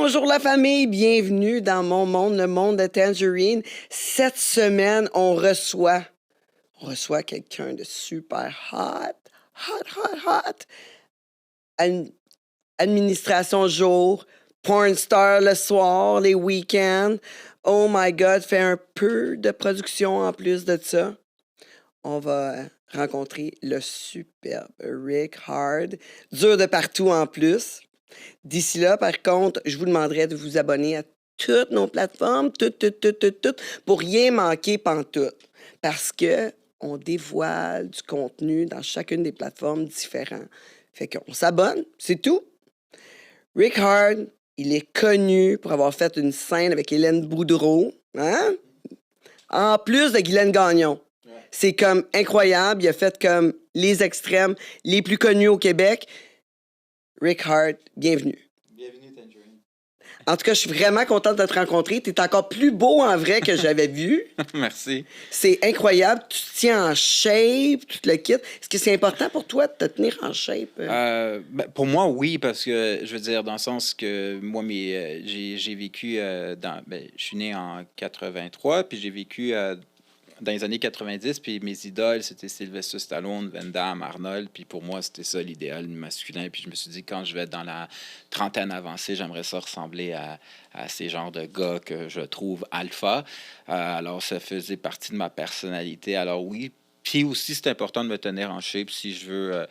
Bonjour la famille, bienvenue dans mon monde, le monde de Tangerine. Cette semaine, on reçoit quelqu'un de super hot. Administration jour, porn star le soir, les week-ends. Oh my God, fait un peu de production en plus de ça. On va rencontrer le superbe Rick Hard, dur de partout en plus. D'ici là, par contre, je vous demanderai de vous abonner à toutes nos plateformes, toutes, pour rien manquer pantoute. Parce que on dévoile du contenu dans chacune des plateformes différentes. Fait qu'on s'abonne, c'est tout. Rick Hard, il est connu pour avoir fait une scène avec Hélène Boudreau, hein? En plus de Guylaine Gagnon. C'est comme incroyable. Il a fait comme les extrêmes les plus connus au Québec. Rick Hard, bienvenue. Bienvenue, Tangerine. En tout cas, je suis vraiment contente de te rencontrer. Tu es encore plus beau en vrai que j'avais vu. Merci. C'est incroyable. Tu te tiens en shape, tu te le quittes. Est-ce que c'est important pour toi de te tenir en shape? Pour moi, oui, parce que je veux dire, dans le sens que moi, j'ai vécu je suis né en 83, puis j'ai vécu dans les années 90, puis mes idoles, c'était Sylvester Stallone, Van Damme, Arnold, puis pour moi, c'était ça l'idéal masculin. Puis je me suis dit, quand je vais être dans la trentaine avancée, j'aimerais ça ressembler à ces genres de gars que je trouve alpha. Alors, ça faisait partie de ma personnalité. Alors oui, puis aussi, c'est important de me tenir en shape si je veux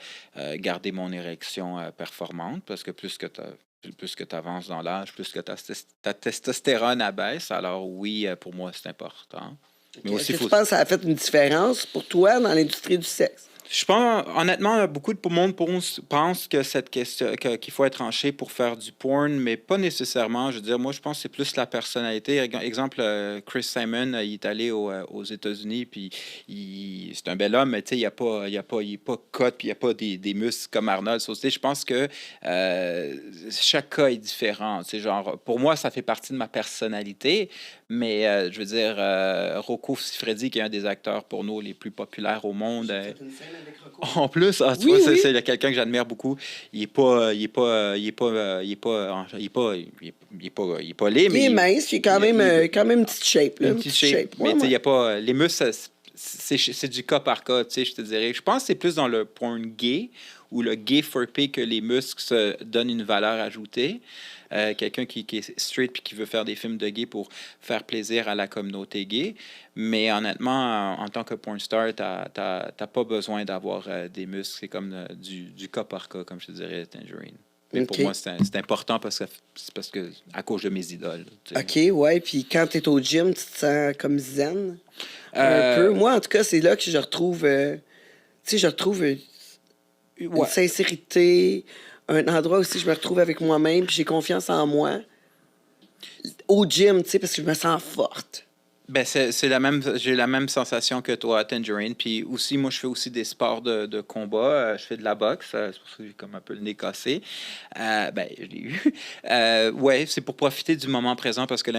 garder mon érection performante, parce que plus que tu avances dans l'âge, plus que ta testostérone abaisse. Alors oui, pour moi, c'est important. Mais aussi, est-ce que tu penses que ça a fait une différence pour toi dans l'industrie du sexe? Je pense, honnêtement, beaucoup de monde pense que cette question, qu'il faut être tranché pour faire du porn, mais pas nécessairement. Je veux dire, moi, je pense que c'est plus la personnalité. Exemple, Chris Simon, il est allé aux États-Unis, puis c'est un bel homme, mais tu sais, il est pas cut, puis il n'y a pas des muscles comme Arnold. Je pense que chaque cas est différent. Genre, pour moi, ça fait partie de ma personnalité, mais je veux dire, Rocco Siffredi, qui est un des acteurs pour nous les plus populaires au monde. En plus, tu vois, c'est quelqu'un que j'admire beaucoup. Il est pas laid, mais il est mince, il est quand même une petite shape. Une petite shape. Mais il y a pas les muscles, c'est du cas par cas, tu sais, je te dirais. Je pense que c'est plus dans le porn gay ou le gay for pay que les muscles se donnent une valeur ajoutée. Quelqu'un qui est straight puis qui veut faire des films de gay pour faire plaisir à la communauté gay. Mais honnêtement, en tant que porn star, t'as pas besoin d'avoir des muscles. C'est comme du cas par cas, comme je te dirais, Tangerine. Mais pour moi, c'est important parce que à cause de mes idoles. OK, ouais. Puis quand tu es au gym, tu te sens comme zen un peu. Moi, en tout cas, c'est là que je retrouve, une sincérité, un endroit aussi je me retrouve avec moi-même, puis j'ai confiance en moi. Au gym, tu sais, parce que je me sens forte. Ben j'ai la même sensation que toi, Tangerine. Puis aussi, moi, je fais aussi des sports de combat. Je fais de la boxe. C'est pour ça que j'ai comme un peu le nez cassé. Je l'ai eu. Ouais, c'est pour profiter du moment présent parce que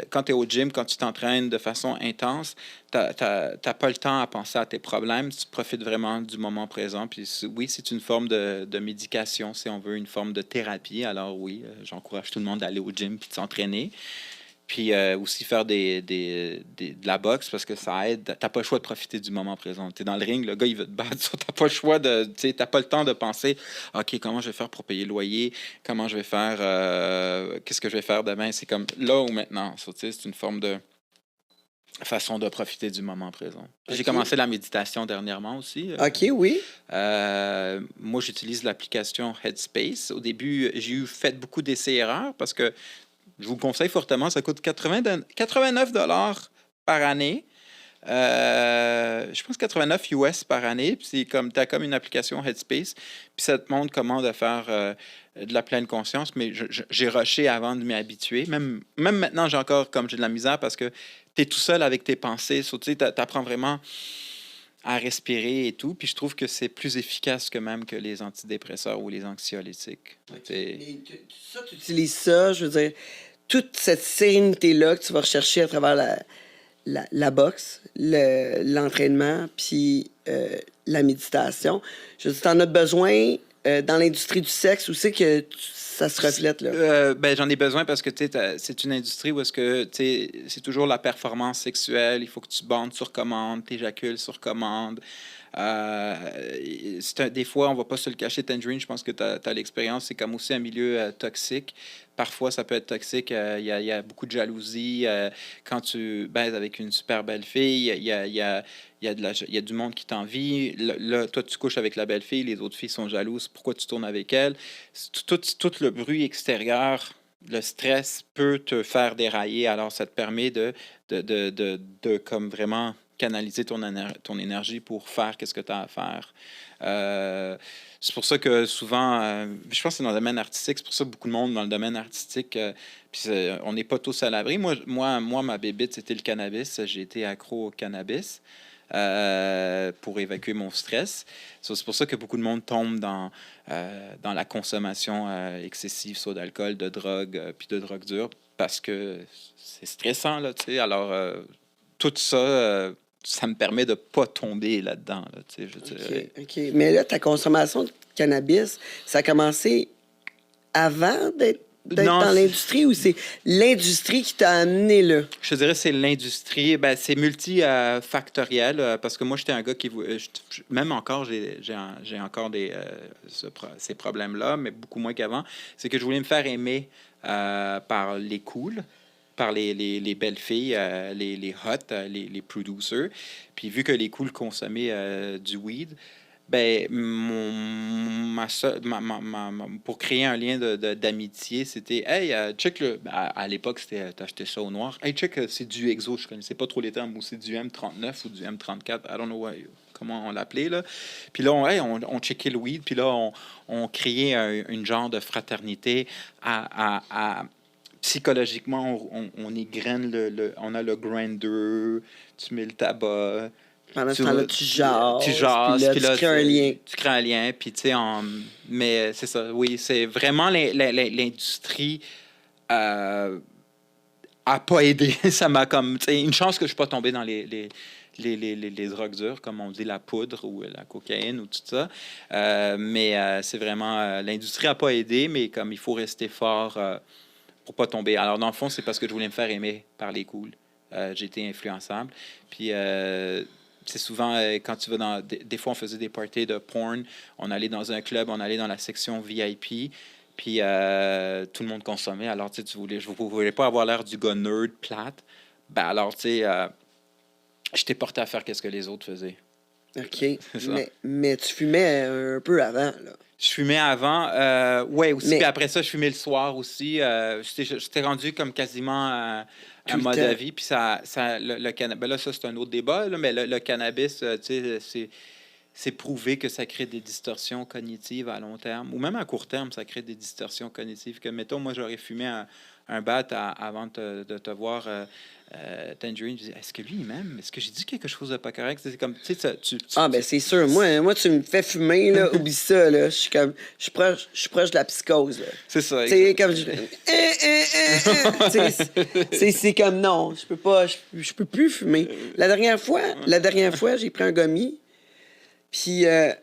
quand tu es au gym, quand tu t'entraînes de façon intense, t'as pas le temps à penser à tes problèmes. Tu profites vraiment du moment présent. Puis oui, c'est une forme de médication, si on veut, une forme de thérapie. Alors oui, j'encourage tout le monde d'aller au gym puis de s'entraîner. Puis aussi faire de la boxe parce que ça aide. T'as pas le choix de profiter du moment présent. T'es dans le ring, le gars, il veut te battre. T'as pas le choix t'as pas le temps de penser, OK, comment je vais faire pour payer le loyer? Comment je vais faire? Qu'est-ce que je vais faire demain? C'est comme là ou maintenant. C'est une forme de façon de profiter du moment présent. Okay. J'ai commencé la méditation dernièrement aussi. OK, oui. Moi, j'utilise l'application Headspace. Au début, j'ai fait beaucoup d'essais-erreurs parce que je vous le conseille fortement. Ça coûte 89 $ par année. Je pense 89 US par année. Puis c'est comme, tu as comme une application Headspace. Puis ça te montre comment de faire de la pleine conscience. Mais j'ai rushé avant de m'y habituer. Même maintenant, j'ai de la misère parce que tu es tout seul avec tes pensées. Tu apprends vraiment à respirer et tout. Puis je trouve que c'est plus efficace que les antidépresseurs ou les anxiolytiques. Okay. Tu utilises ça, je veux dire, toute cette sérénité-là que tu vas rechercher à travers la boxe, l'entraînement, puis la méditation. Je veux dire, tu en as besoin dans l'industrie du sexe, où c'est que ça se reflète, là? Ben, j'en ai besoin parce que c'est une industrie où est-ce que c'est toujours la performance sexuelle. Il faut que tu bandes sur commande, t'éjacules sur commande. Des fois, on va pas se le cacher, Tangerine, je pense que tu as l'expérience. C'est comme aussi un milieu toxique. Parfois, ça peut être toxique. Il y a beaucoup de jalousie. Quand tu baises avec une super belle fille, il y a du monde qui t'envie. Là, toi, tu couches avec la belle fille, les autres filles sont jalouses. Pourquoi tu tournes avec elle? Tout le bruit extérieur, le stress peut te faire dérailler. Alors, ça te permet de comme vraiment canaliser ton énergie pour faire qu'est-ce que tu as à faire. C'est pour ça que souvent, je pense que c'est dans le domaine artistique, c'est pour ça que beaucoup de monde dans le domaine artistique, puis on n'est pas tous à l'abri. Moi, ma bébite, c'était le cannabis. J'ai été accro au cannabis pour évacuer mon stress. C'est pour ça que beaucoup de monde tombe dans la consommation excessive, soit d'alcool, de drogue, puis de drogue dure, parce que c'est stressant, là, tu sais. Alors, tout ça, ça me permet de pas tomber là-dedans, là, tu sais, je dirais. OK. Mais là, ta consommation de cannabis, ça a commencé avant d'être Non, dans l'industrie ou c'est l'industrie qui t'a amené là? je te dirais c'est l'industrie. Ben, c'est multifactoriel parce que moi, j'étais un gars qui... Même encore, j'ai encore ces problèmes-là, mais beaucoup moins qu'avant. C'est que je voulais me faire aimer par les cools, par les belles filles, les hot, les producers. Puis vu que les cools consommaient du weed, ben, pour créer un lien d'amitié, c'était Hey, check le. À l'époque, c'était t'achetais ça au noir. Hey, check, c'est du exo. Je connaissais pas trop les termes. Ou c'est du M39 ou du M34. I don't know comment on l'appelait, là. Puis là, on checkait le weed. Puis là, on créait une genre de fraternité psychologiquement, on égrène on a le grinder, tu mets le tabac. Pendant ce temps-là, tu jases, puis là, tu crées un lien. Tu crées un lien, puis tu sais, mais c'est ça, oui, c'est vraiment l'industrie a pas aidé. Ça m'a comme, tu sais, une chance que je suis pas tombé dans les drogues dures, comme on dit, la poudre ou la cocaïne ou tout ça. Mais c'est vraiment, l'industrie a pas aidé, mais comme il faut rester fort pour pas tomber. Alors, dans le fond, c'est parce que je voulais me faire aimer par les cools. J'ai été influençable. Puis, c'est souvent quand tu vas dans. Des fois, on faisait des parties de porn. On allait dans un club, on allait dans la section VIP. Puis, tout le monde consommait. Alors, tu sais, je ne voulais pas avoir l'air du gars nerd plate. Ben, alors, tu sais, j'étais porté à faire qu'est-ce que les autres faisaient. OK. Mais tu fumais un peu avant, là. Je fumais avant, ouais, aussi. Mais- Puis après ça, je fumais le soir aussi. J'étais rendu comme quasiment Tout un le mode temps. à vie. Puis le cannabis, ben là, ça, c'est un autre débat, là, mais le cannabis, tu sais, c'est prouvé que ça crée des distorsions cognitives à long terme, ou même à court terme, ça crée des distorsions cognitives. Que, mettons, moi, j'aurais fumé un bat avant de te voir, Tangerine. Je dis, est-ce que lui, il m'aime? Est-ce que j'ai dit quelque chose de pas correct? C'est comme, tu sais, Ah, ben c'est sûr. Moi, tu me fais fumer, là, oublie ça, là. Je suis proche de la psychose, là. c'est ça. Tu sais, comme je... Tu sais, c'est comme non, je peux pas, je peux plus fumer. La dernière fois, j'ai pris un gommi, puis là,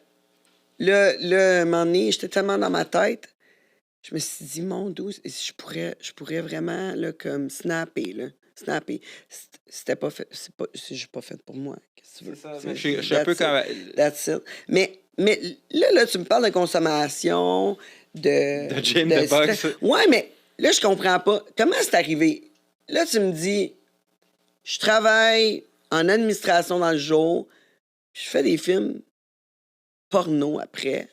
à un moment donné, j'étais tellement dans ma tête, je me suis dit, mon Dieu, je pourrais vraiment, là, comme snapper, là. Snapper. C'était pas fait, c'est juste pas fait pour moi. Qu'est-ce que tu veux? C'est ça. C'est- Je suis un peu that's comme. it. That's it. Mais là, tu me parles de consommation, De gym, de boxe. Ouais, mais là, je comprends pas. Comment c'est arrivé? Là, tu me dis, je travaille en administration dans le jour, je fais des films porno après.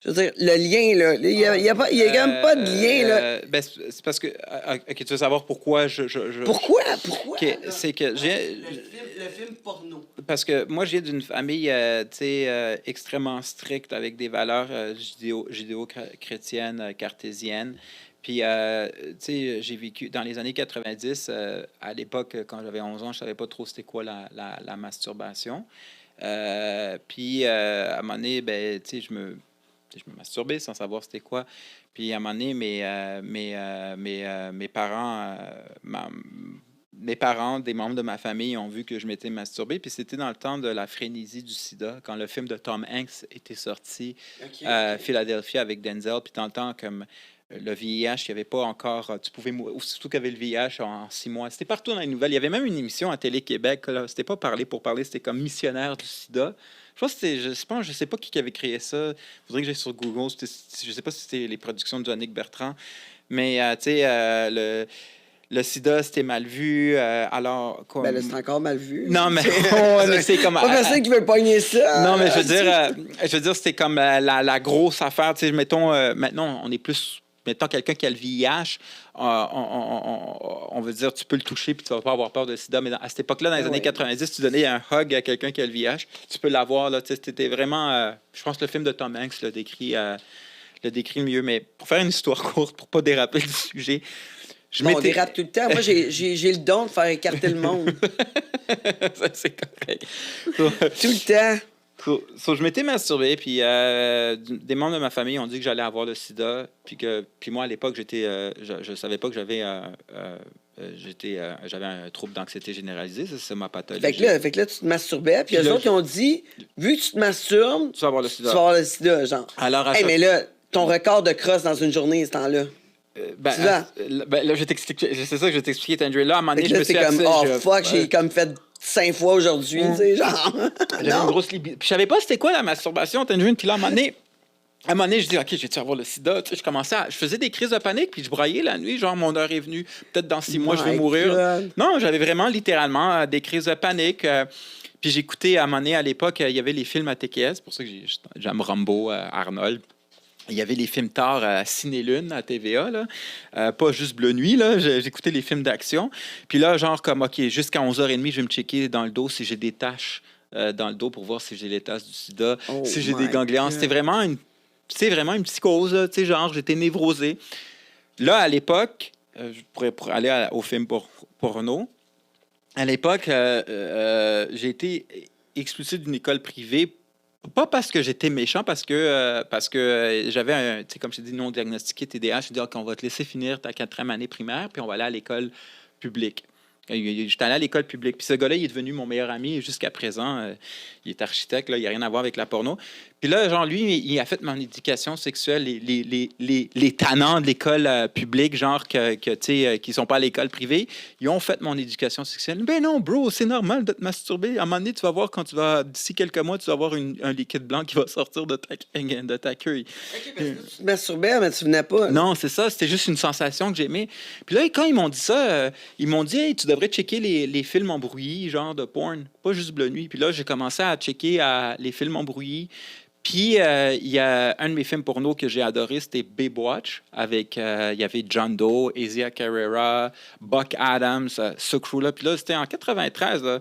Je veux dire, le lien, là, il y a quand même pas de lien, là. Ben, c'est parce que. Ok, tu veux savoir pourquoi Pourquoi? Ok, c'est que j'ai. Le film porno. Parce que moi, je viens d'une famille tu sais, extrêmement stricte avec des valeurs judéo-chrétiennes, cartésiennes. Puis, tu sais, j'ai vécu dans les années 90, à l'époque, quand j'avais 11 ans, je savais pas trop c'était quoi la masturbation. Puis, à un moment donné, ben, tu sais, je me masturbais sans savoir c'était quoi. Puis, à un moment donné, mes parents mes parents, des membres de ma famille ont vu que je m'étais masturbé. Puis c'était dans le temps de la frénésie du sida, quand le film de Tom Hanks était sorti à Philadelphie avec Denzel. Puis dans le temps, comme le VIH, il n'y avait pas encore. Tu pouvais mourir, surtout qu'il y avait le VIH en 6 mois. C'était partout dans les nouvelles. Il y avait même une émission à Télé-Québec. Là, c'était pas parler pour parler, c'était comme missionnaire du sida. Je pense que c'était, je sais pas qui avait créé ça. Il faudrait que j'aille sur Google. Je sais pas si c'était les productions de Jannick Bertrand. Mais, tu sais, le sida, c'était mal vu. Alors, comme... Ben là, c'est encore mal vu. Non, mais, c'est comme... Pas personne qui veut pogner ça. Non, mais je veux dire, c'était comme la grosse affaire. Tu sais, mettons, maintenant, on est plus... Mettons, quelqu'un qui a le VIH, on veut dire, tu peux le toucher puis tu vas pas avoir peur de sida. Mais à cette époque-là, dans les années 90, tu donnais un hug à quelqu'un qui a le VIH, tu peux l'avoir. Là, c'était vraiment... je pense que le film de Tom Hanks le décrit le mieux. Mais pour faire une histoire courte, pour pas déraper du sujet... On dérape tout le temps. Moi, j'ai le don de faire écarter le monde. Ça, c'est correct. Tout le temps. Je m'étais masturbé, puis des membres de ma famille ont dit que j'allais avoir le sida, puis moi, à l'époque, je savais pas que j'avais un trouble d'anxiété généralisée. Ça, c'est ma pathologie. Fait que là, tu te masturbais, puis eux autres, ils ont dit, vu que tu te masturbes, tu vas avoir le sida. Tu vas avoir le sida, genre. Alors, mais là, ton record de crosse dans une journée, ce temps-là. Là, je vais t'expliquer. C'est ça que je vais t'expliquer, Tangerine. Là, à un moment donné, je me suis comme, fuck, j'ai comme fait 5 fois aujourd'hui, tu sais, genre. J'avais une grosse libido. Puis je savais pas c'était quoi la masturbation, Tangerine. Puis là, à un moment donné, je dis, OK, je vais-tu avoir le sida? Tu sais, je faisais des crises de panique, puis je braillais la nuit, genre, mon heure est venue. Peut-être dans 6 mois, je vais mourir. God. Non, j'avais vraiment, littéralement, des crises de panique. Puis j'écoutais, à un moment donné, à l'époque, il y avait les films à TQS. C'est pour ça que j'aime Rambo, Arnold. Il y avait les films tard à Ciné-Lune, à TVA, là. Pas juste Bleu Nuit, là. J'écoutais les films d'action. Puis là, genre, comme, OK, jusqu'à 11h30, je vais me checker dans le dos si j'ai des taches dans le dos pour voir si j'ai les taches du sida, si j'ai des ganglions. C'était vraiment une psychose, là. Tu sais, genre, j'étais névrosé. Là, à l'époque, pour aller au film porno, à l'époque, j'ai été expulsé d'une école privée. Pas parce que j'étais méchant, parce que j'avais, comme je t'ai dit, non diagnostiqué TDAH. Je dis, OK, on va te laisser finir ta 4e année primaire, puis on va aller à l'école publique. J'étais allé à l'école publique. Puis ce gars-là, il est devenu mon meilleur ami jusqu'à présent. Il est architecte, là, il n'y a rien à voir avec la porno. Puis là, genre, lui, il a fait mon éducation sexuelle. Les tannants de l'école publique, genre, qui ne sont pas à l'école privée, ils ont fait mon éducation sexuelle. Ben non, bro, c'est normal de te masturber. À un moment donné, tu vas voir, d'ici quelques mois, tu vas avoir un liquide blanc qui va sortir de ta queue. OK, parce que tu te masturbais, mais tu venais pas. Non, c'est ça. C'était juste une sensation que j'aimais. Puis là, quand ils m'ont dit ça, ils m'ont dit, hey, tu devrais checker les films embrouillés, genre de porn, pas juste Bleu Nuit. Puis là, j'ai commencé à checker les films embrouillés. Puis, il y a un de mes films porno que j'ai adoré, c'était Baywatch, avec, il y avait John Doe, Asia Carrera, Buck Adams, ce crew-là. Puis là, c'était en 93. Là.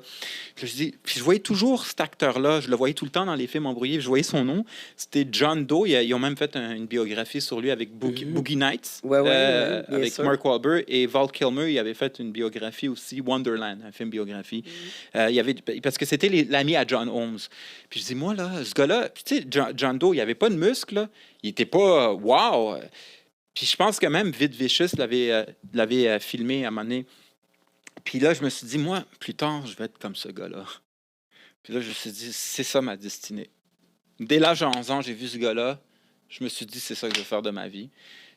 Puis je voyais toujours cet acteur-là, je le voyais tout le temps dans les films embrouillés, je voyais son nom. C'était John Doe. Ils ont même fait une biographie sur lui avec Boogie Nights, avec sûr. Mark Wahlberg. Et Val Kilmer, il avait fait une biographie aussi, Wonderland, un film biographie. Parce que c'était l'ami à John Holmes. Puis je dis, moi, là, ce gars-là, tu sais, John Doe, il avait pas de muscles, là. Il était pas wow. Puis je pense que même Vid Vicious l'avait filmé à un moment donné. Puis là, je me suis dit, moi, plus tard, je vais être comme ce gars-là. Puis là, je me suis dit, c'est ça ma destinée. Dès l'âge de 11 ans, j'ai vu ce gars-là. Je me suis dit, c'est ça que je veux faire de ma vie.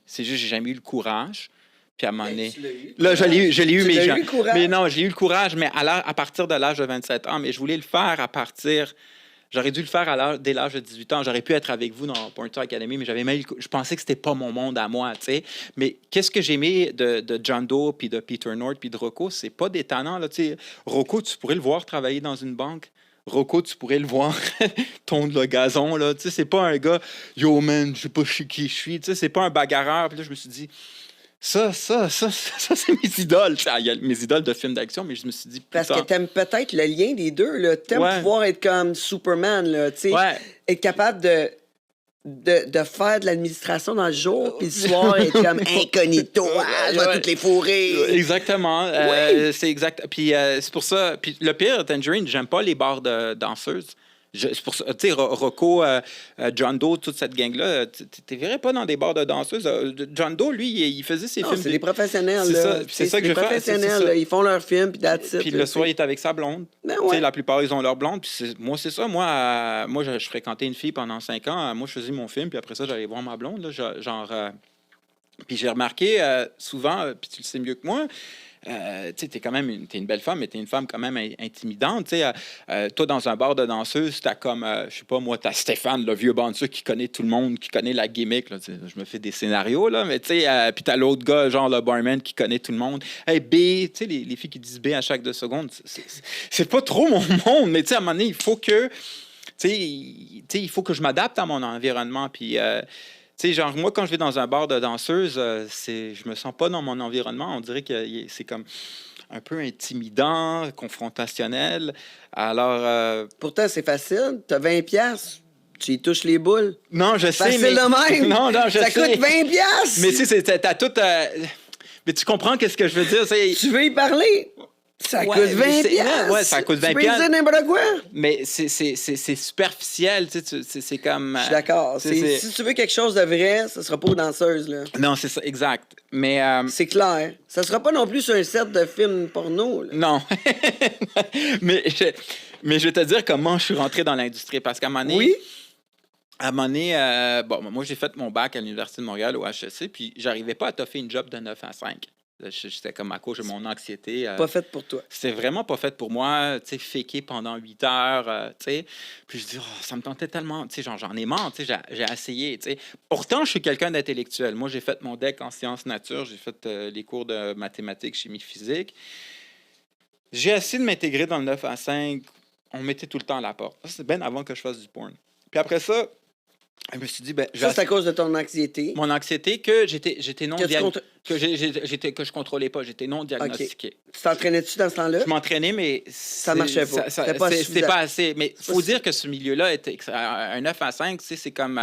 C'est juste que j'ai jamais eu le courage. Puis à un moment donné... Là, je l'ai eu, mais non, j'ai eu le courage, mais à partir de l'âge de 27 ans. Mais je voulais le faire à partir... J'aurais dû le faire dès l'âge de 18 ans. J'aurais pu être avec vous dans Porn Star Academy, mais je pensais que c'était pas mon monde à moi, tu sais. Mais qu'est-ce que j'aimais de John Doe, puis de Peter North, puis de Rocco, c'est pas des tannants, là, tu sais. Rocco, tu pourrais le voir travailler dans une banque. Rocco, tu pourrais le voir tondre le gazon, là. Tu sais, c'est pas un gars, yo man, je sais pas qui je suis, tu sais, c'est pas un bagarreur. Puis là, je me suis dit, ça, c'est mes idoles. Il y a mes idoles de films d'action, mais je me suis dit... Parce que t'aimes peut-être le lien des deux, là. T'aimes pouvoir être comme Superman, là, tu sais. Être capable de faire de l'administration dans le jour, puis le soir, être comme incognito. Je vais toutes les fourrer. Exactement. C'est exact. Puis c'est pour ça... Puis le pire, Tangerine, j'aime pas les bars de danseuses. C'est pour ça, tu sais, Rocco, John Doe, toute cette gang-là, tu verrais pas dans des bars de danseuses. John Doe, lui, il faisait ses Non, films. c'est des professionnels. C'est là. ça, c'est ça que des je fais. professionnels, là, ils font leur film, puis that's it. Puis le soir, il est avec sa blonde. Ben Tu sais, ouais. la plupart, ils ont leur blonde. Puis moi, c'est ça. Moi, je fréquentais une fille pendant 5 ans. Moi, je faisais mon film, puis après ça, j'allais voir ma blonde. Là, puis j'ai remarqué souvent, puis tu le sais mieux que moi, tu sais, t'es quand même t'es une belle femme, mais t'es une femme quand même intimidante. Tu sais, toi, dans un bar de danseuse, t'as comme, je sais pas moi, t'as Stéphane, le vieux bandeux qui connaît tout le monde, qui connaît la gimmick. Là, tu sais, je me fais des scénarios, là, mais tu sais, puis t'as l'autre gars, genre le barman, qui connaît tout le monde. Hey, B, tu sais, les filles qui disent B à chaque 2 secondes, c'est pas trop mon monde, mais tu sais, à un moment donné, il faut que, tu sais, il faut que je m'adapte à mon environnement, puis... tu sais, genre, moi, quand je vais dans un bar de danseuse, je me sens pas dans mon environnement. On dirait que c'est comme un peu intimidant, confrontationnel. Alors, Pourtant, c'est facile. T'as 20 piastres. Tu y touches les boules. non, je sais, Facile mais... de même. Non, je Ça sais. coûte 20 piastres. Mais tu sais, t'as tout... Mais tu comprends qu'est-ce que je veux dire? Tu veux y parler? Ça Ouais, coûte 20 mais piastres. ouais, ça coûte 20 Tu peux y dire n'importe quoi. Mais c'est superficiel, tu sais, c'est comme... Je suis d'accord. Si tu veux quelque chose de vrai, ça sera pas aux danseuses, là. Non, c'est ça, exact. Mais... C'est clair. Ça sera pas non plus sur un set de film porno, là. Non. mais je vais te dire comment je suis rentré dans l'industrie. Parce qu'à un moment donné... Oui? À un moment donné, moi, j'ai fait mon bac à l'Université de Montréal, au HEC, puis j'arrivais pas à toffer une job de 9 à 5. J'étais comme à cause de mon anxiété. Pas fait pour toi. C'était vraiment pas fait pour moi, tu sais, faker pendant 8 heures, tu sais. Puis je dis, oh, ça me tentait tellement, tu sais, genre, j'en ai marre, tu sais, j'ai essayé, tu sais. Pourtant, je suis quelqu'un d'intellectuel. Moi, j'ai fait mon DEC en sciences nature, j'ai fait les cours de mathématiques, chimie, physique. J'ai essayé de m'intégrer dans le 9 à 5. On me mettait tout le temps à la porte. Ça, c'est bien avant que je fasse du porn. Puis après ça, je me suis dit, ben, Ça, c'est à cause de ton anxiété. mon anxiété que j'étais non Que tu contre- que je contrôlais pas, j'étais non diagnostiqué. Tu t'entraînais-tu dans ce temps-là? Je m'entraînais, mais Ça marchait pas. C'était pas c'était suffisant. pas assez. Mais il faut dire que ce milieu-là, un 9 à 5, tu sais, c'est comme...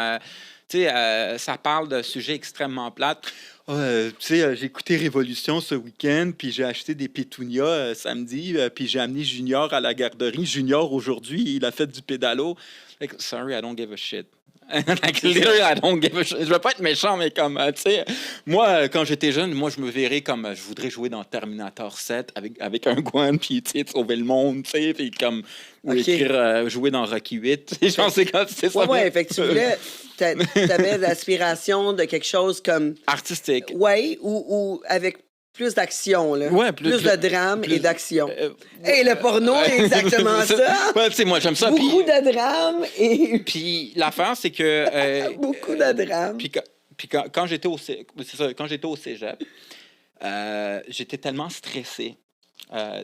tu sais, ça parle de sujets extrêmement plates. Tu sais, j'ai écouté Révolution ce week-end, puis j'ai acheté des pétunias samedi, puis j'ai amené Junior à la garderie. Junior, aujourd'hui, il a fait du pédalo. Like, sorry, I don't give a shit. Like, literally, I don't give a shit. Je veux pas être méchant, mais comme, tu sais, moi, quand j'étais jeune, moi, je me verrais comme, je voudrais jouer dans Terminator 7 avec un Gwen, puis, tu sais, sauver le monde, tu sais, puis comme, ou Ok. écrire, jouer dans Rocky 8. Je pense que c'est ça. Ouais, fait que tu voulais... T'avais l'aspiration de quelque chose comme... Artistique. Ouais, ou avec plus d'action, là. Ouais, plus de drame et d'action. euh, Et le porno, c'est exactement ça. Ouais, tu sais, moi, j'aime ça. Beaucoup de drame et Puis l'affaire, c'est que... beaucoup de drame. Puis quand j'étais au cégep, c'est ça, quand j'étais au cégep, j'étais tellement stressé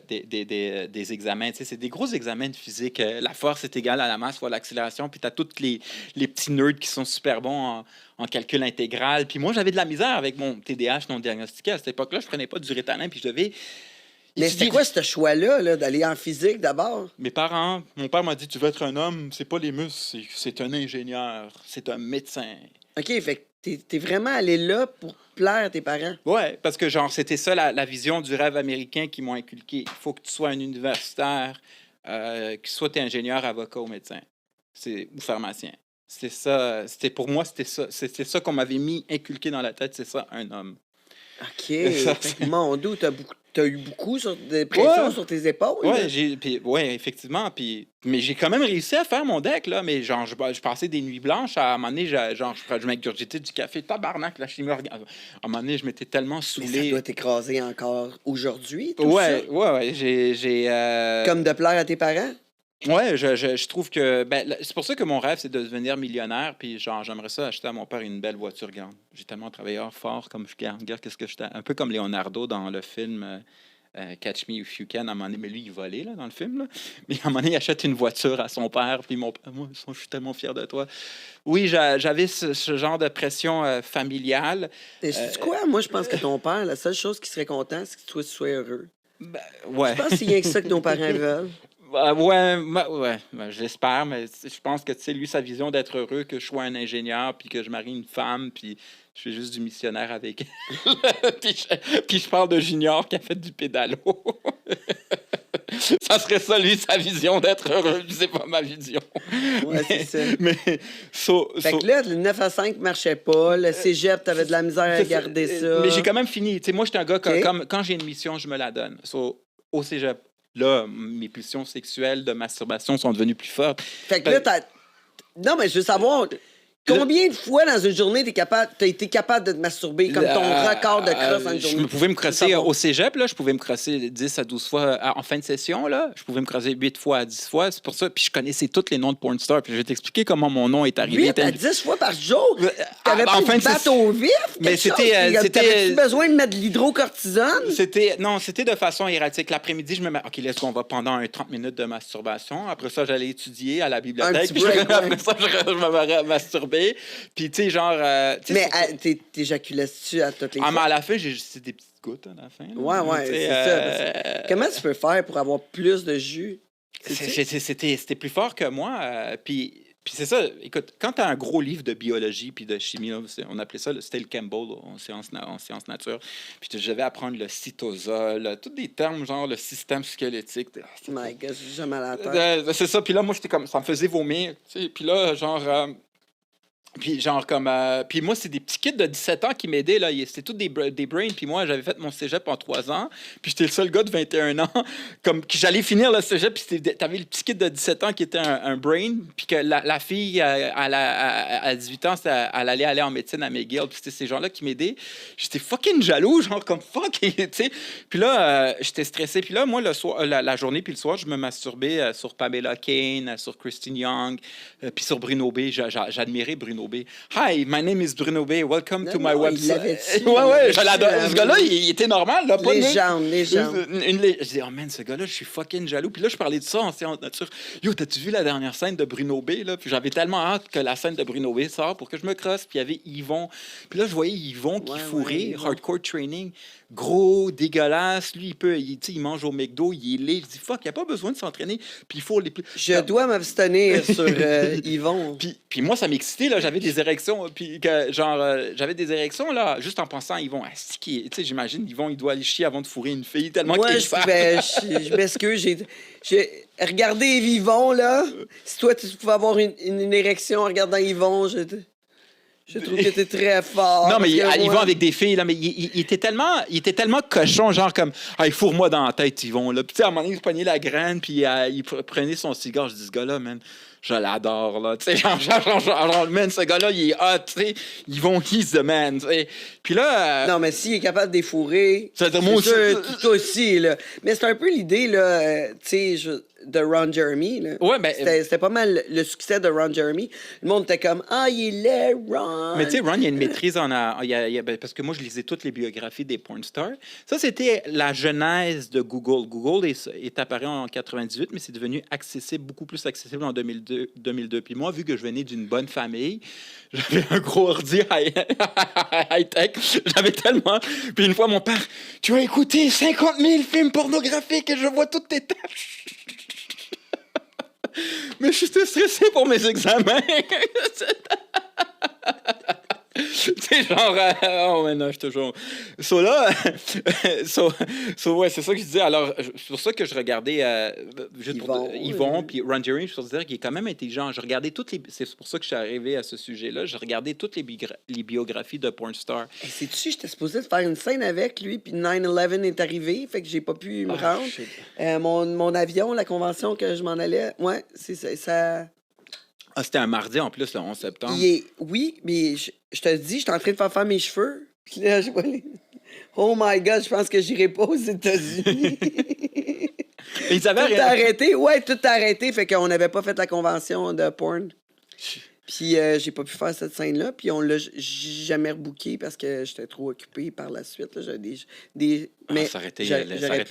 des examens. Tu sais, c'est des gros examens de physique. La force est égale à la masse fois l'accélération. Puis tu as tous les petits nerds qui sont super bons en calcul intégral. Puis moi, j'avais de la misère avec mon TDAH non diagnostiqué. À cette époque-là, je prenais pas du Ritalin, puis je devais... Mais c'était quoi ce choix-là, là, d'aller en physique d'abord? Mes parents, mon père m'a dit, tu veux être un homme, c'est pas les muscles, c'est un ingénieur, c'est un médecin. OK, fait que t'es vraiment allé là pour plaire à tes parents. Ouais, parce que genre c'était ça la vision du rêve américain qu'ils m'ont inculqué. Il faut que tu sois un universitaire, que soit ingénieur, avocat ou médecin, ou pharmacien. C'est ça. Pour moi, c'était ça qu'on m'avait inculqué dans la tête. C'est ça, un homme. OK. Fait que, mon Dieu, t'as eu beaucoup de pression sur tes épaules. là. Ouais, effectivement. Mais j'ai quand même réussi à faire mon deck, là. Mais genre, je passais des nuits blanches. À un moment donné, je m'ingurgitais du café. Tabarnak, la chimie organique. À un moment donné, je m'étais tellement Mais ça saoulé. doit t'écraser encore aujourd'hui, tout Ouais, ça. ouais. J'ai. Comme de plaire à tes parents? Ouais, je trouve que... c'est pour ça que mon rêve, c'est de devenir millionnaire. Puis genre, j'aimerais ça acheter à mon père une belle voiture grande. J'ai tellement travaillé fort comme je garde. Regarde qu'est-ce que j'étais... Un peu comme Leonardo dans le film Catch Me If You Can. À un moment donné, mais lui, il volait là, dans le film. Là. Mais à un moment donné, il achète une voiture à son père. Puis mon père, moi, je suis tellement fier de toi. Oui, j'avais ce genre de pression familiale. Et sais-tu quoi? Moi, je pense que ton père, la seule chose qui serait content, c'est que toi, tu sois heureux. Ouais. Je pense que c'est rien que ça que nos parents veulent. Ouais, j'espère, mais je pense que, tu sais, lui, sa vision d'être heureux, que je sois un ingénieur, puis que je marie une femme, puis je fais juste du missionnaire avec elle. puis je parle de Junior qui a fait du pédalo. Ça serait ça, lui, sa vision d'être heureux. Puis c'est pas ma vision. Ouais, c'est ça. Mais, Fait que là, le 9 à 5 marchait pas. Le cégep, t'avais de la misère à garder ça. Mais j'ai quand même fini. Tu sais, moi, j'étais un gars, Ok. comme quand j'ai une mission, je me la donne. Au cégep, là, mes pulsions sexuelles de masturbation sont devenues plus fortes. Fait que là, Non, mais je veux savoir, combien de fois dans une journée t'as été capable de te masturber comme ton record de crosse en une journée? Je pouvais me crosser savoir. au cégep, là, je pouvais me crosser 10 à 12 fois en fin de session, là. Je pouvais me crosser 8 fois à 10 fois. C'est pour ça. Puis je connaissais tous les noms de porn stars. Puis je vais t'expliquer comment mon nom est arrivé. 8 à 10 fois par jour? T'avais en pas fin de de battre au vif? Mais c'était... T'avais-tu besoin de mettre de l'hydrocortisone? C'était de façon erratique. L'après-midi, je me mets... OK, laisse on va pendant 30 minutes de masturbation. Après ça, j'allais étudier à la bibliothèque. petit break, Après ça, je me masturbais. Puis, tu sais, genre... Mais t'éjaculais-tu à toutes les mais fois? à la fin, c'est des petites gouttes à la fin. Là. Ouais, c'est ça. Comment tu peux faire pour avoir plus de jus? C'était plus fort que moi. Puis c'est ça, écoute, quand tu as un gros livre de biologie puis de chimie, là, on appelait ça, c'était le Campbell là, en sciences nature, puis je devais apprendre le cytosol, tous des termes genre le système squelettique. Oh my God, j'ai jamais à la tête. C'est ça, puis là, moi, j'étais comme, ça me faisait vomir, tu sais, puis là, genre... Puis moi, c'est des petits kids de 17 ans qui m'aidaient. Là. C'était tous des brains. Puis moi, j'avais fait mon cégep en 3 ans. Puis j'étais le seul gars de 21 ans. Comme que j'allais finir le cégep. Puis t'avais le petit kid de 17 ans qui était un brain. Puis que la fille, à 18 ans, elle allait aller en médecine à McGill. Puis c'était ces gens-là qui m'aidaient. J'étais fucking jaloux. Genre comme fuck. Tu sais. Puis là, j'étais stressé. Puis là, moi, le soir, la journée puis le soir, je me masturbais sur Pamela Kane, sur Christine Young, puis sur Bruno B. J'admirais Bruno B. Hi, my name is Bruno B. Welcome to my website. Ouais, je l'adore. Ce gars-là, il était normal. Là, pas légende. Je dis, oh man, ce gars-là, je suis fucking jaloux. Puis là, je parlais de ça en séance nature. Yo, t'as-tu vu la dernière scène de Bruno B? Là? Puis j'avais tellement hâte que la scène de Bruno B sorte pour que je me crosse. Puis il y avait Yvon. Puis là, je voyais Yvon qui fourrait, hardcore training. Gros, dégueulasse. Lui, il mange au McDo, il est laid. Je dis, fuck, il n'y a pas besoin de s'entraîner. Puis il faut les. Je dois m'abstenir sur Yvon. Puis moi, ça m'excitait, là. J'avais des érections. Puis j'avais des érections, là, juste en pensant à Yvon. Tu sais, j'imagine, Yvon, il doit aller chier avant de fourrer une fille, tellement qu'il est je m'excuse. J'ai regardé Yvon, là. Si toi, tu pouvais avoir une érection en regardant Yvon, je trouve que t'es très fort. Non, mais Yvon avec des filles, là, mais il était tellement cochon, genre comme, hey, fourre-moi dans la tête, Yvon. Là. Puis, tu sais, à un moment donné, il prenait la graine, puis il prenait son cigare. Je dis, ce gars-là, man, je l'adore, là. Tu sais, genre, man, ce gars-là, il est hot, tu sais. Yvon, he's the man, tu sais. Puis là... Non, mais s'il est capable de défourrer, c'est sûr, tout aussi, là. Mais c'est un peu l'idée, là, tu sais, de Ron Jeremy, là. Ouais, ben... C'était pas mal le succès de Ron Jeremy. Le monde était comme, il est laid, Ron. Mais tu sais, Ron, il y a une maîtrise parce que moi, je lisais toutes les biographies des porn stars. Ça, c'était la genèse de Google. Google est apparu en 98, mais c'est devenu beaucoup plus accessible en 2002. Puis moi, vu que je venais d'une bonne famille, j'avais un gros ordi high-tech. J'avais tellement... Puis une fois, mon père, tu as écouté 50 000 films pornographiques et je vois toutes tes tâches. Mais je suis stressé pour mes examens. C'est genre... oh, mais non, je te jure. Là... ouais, c'est ça que je disais. Alors, c'est pour ça que je regardais Yvon puis Ron Jeremy, je peux dire qu'il est quand même intelligent. Je regardais c'est pour ça que je suis arrivé à ce sujet-là. Je regardais toutes les biographies de porn stars. Et sais-tu, j'étais supposé de faire une scène avec lui, puis 9/11 est arrivé, fait que j'ai pas pu me rendre. Mon avion, la convention que je m'en allais, ouais, c'est ça... Ah, c'était un mardi en plus, le 11 septembre. Oui, mais je te dis, j'étais en train de faire mes cheveux. Puis là, oh my God, je pense que j'irai pas aux États-Unis. Ils avaient tout arrêté. Ouais, tout arrêté. Fait qu'on n'avait pas fait la convention de porn. Puis j'ai pas pu faire cette scène-là. Puis on l'a jamais rebooké parce que j'étais trop occupé par la suite. Là. J'avais mais ça aurait été légendaire.